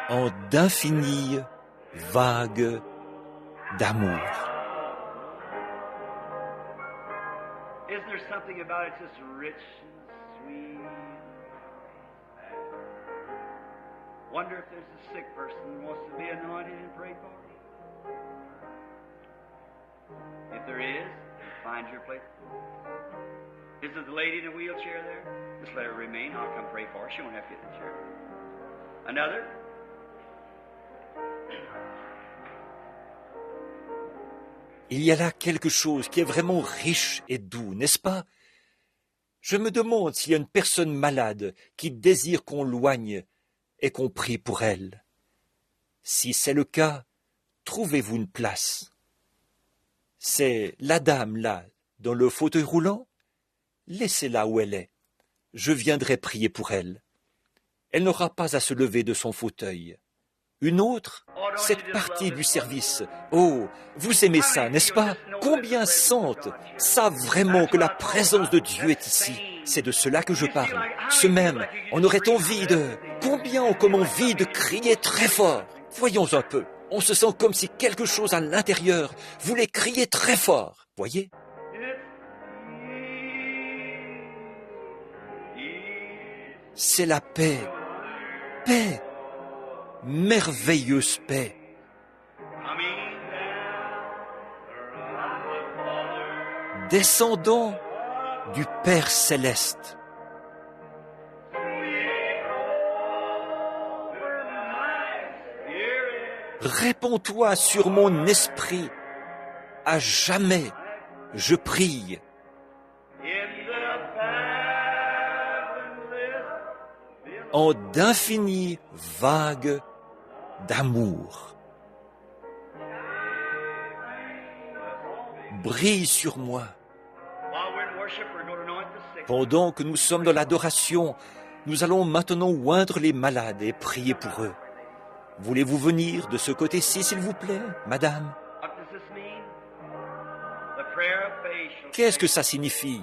En d'infinies vagues d'amour. Isn't there something about it just rich and sweet? Wonder if there's a sick person who wants to be anointed and prayed for. If there is, find your place. Is there the lady in a wheelchair there? Just let her remain. I'll come pray for her. She won't have to get in the chair. Another? Il y a là quelque chose qui est vraiment riche et doux, n'est-ce pas? Je me demande s'il y a une personne malade qui désire qu'on loigne et qu'on prie pour elle. Si c'est le cas, trouvez-vous une place. C'est la dame là, dans le fauteuil roulant? Laissez-la où elle est. Je viendrai prier pour elle. Elle n'aura pas à se lever de son fauteuil. Une autre? Cette partie du service. Oh, vous aimez ça, n'est-ce pas? Combien sentent, savent vraiment que la présence de Dieu est ici. C'est de cela que je parle. Ce même, on aurait envie de... Combien ont comme envie de crier très fort? Voyons un peu. On se sent comme si quelque chose à l'intérieur voulait crier très fort. Voyez? C'est la paix. Paix. Merveilleuse paix. Descendant du Père céleste. Répands-toi sur mon esprit. À jamais, je prie. En d'infinies vagues d'amour. Brille sur moi. Pendant que nous sommes dans l'adoration, nous allons maintenant oindre les malades et prier pour eux. Voulez-vous venir de ce côté-ci, s'il vous plaît, madame? Qu'est-ce que ça signifie?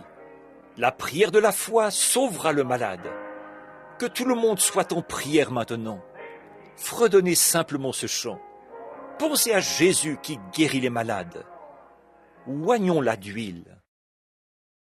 La prière de la foi sauvera le malade. Que tout le monde soit en prière maintenant. Fredonnez simplement ce chant. Pensez à Jésus qui guérit les malades. Oignons-la d'huile.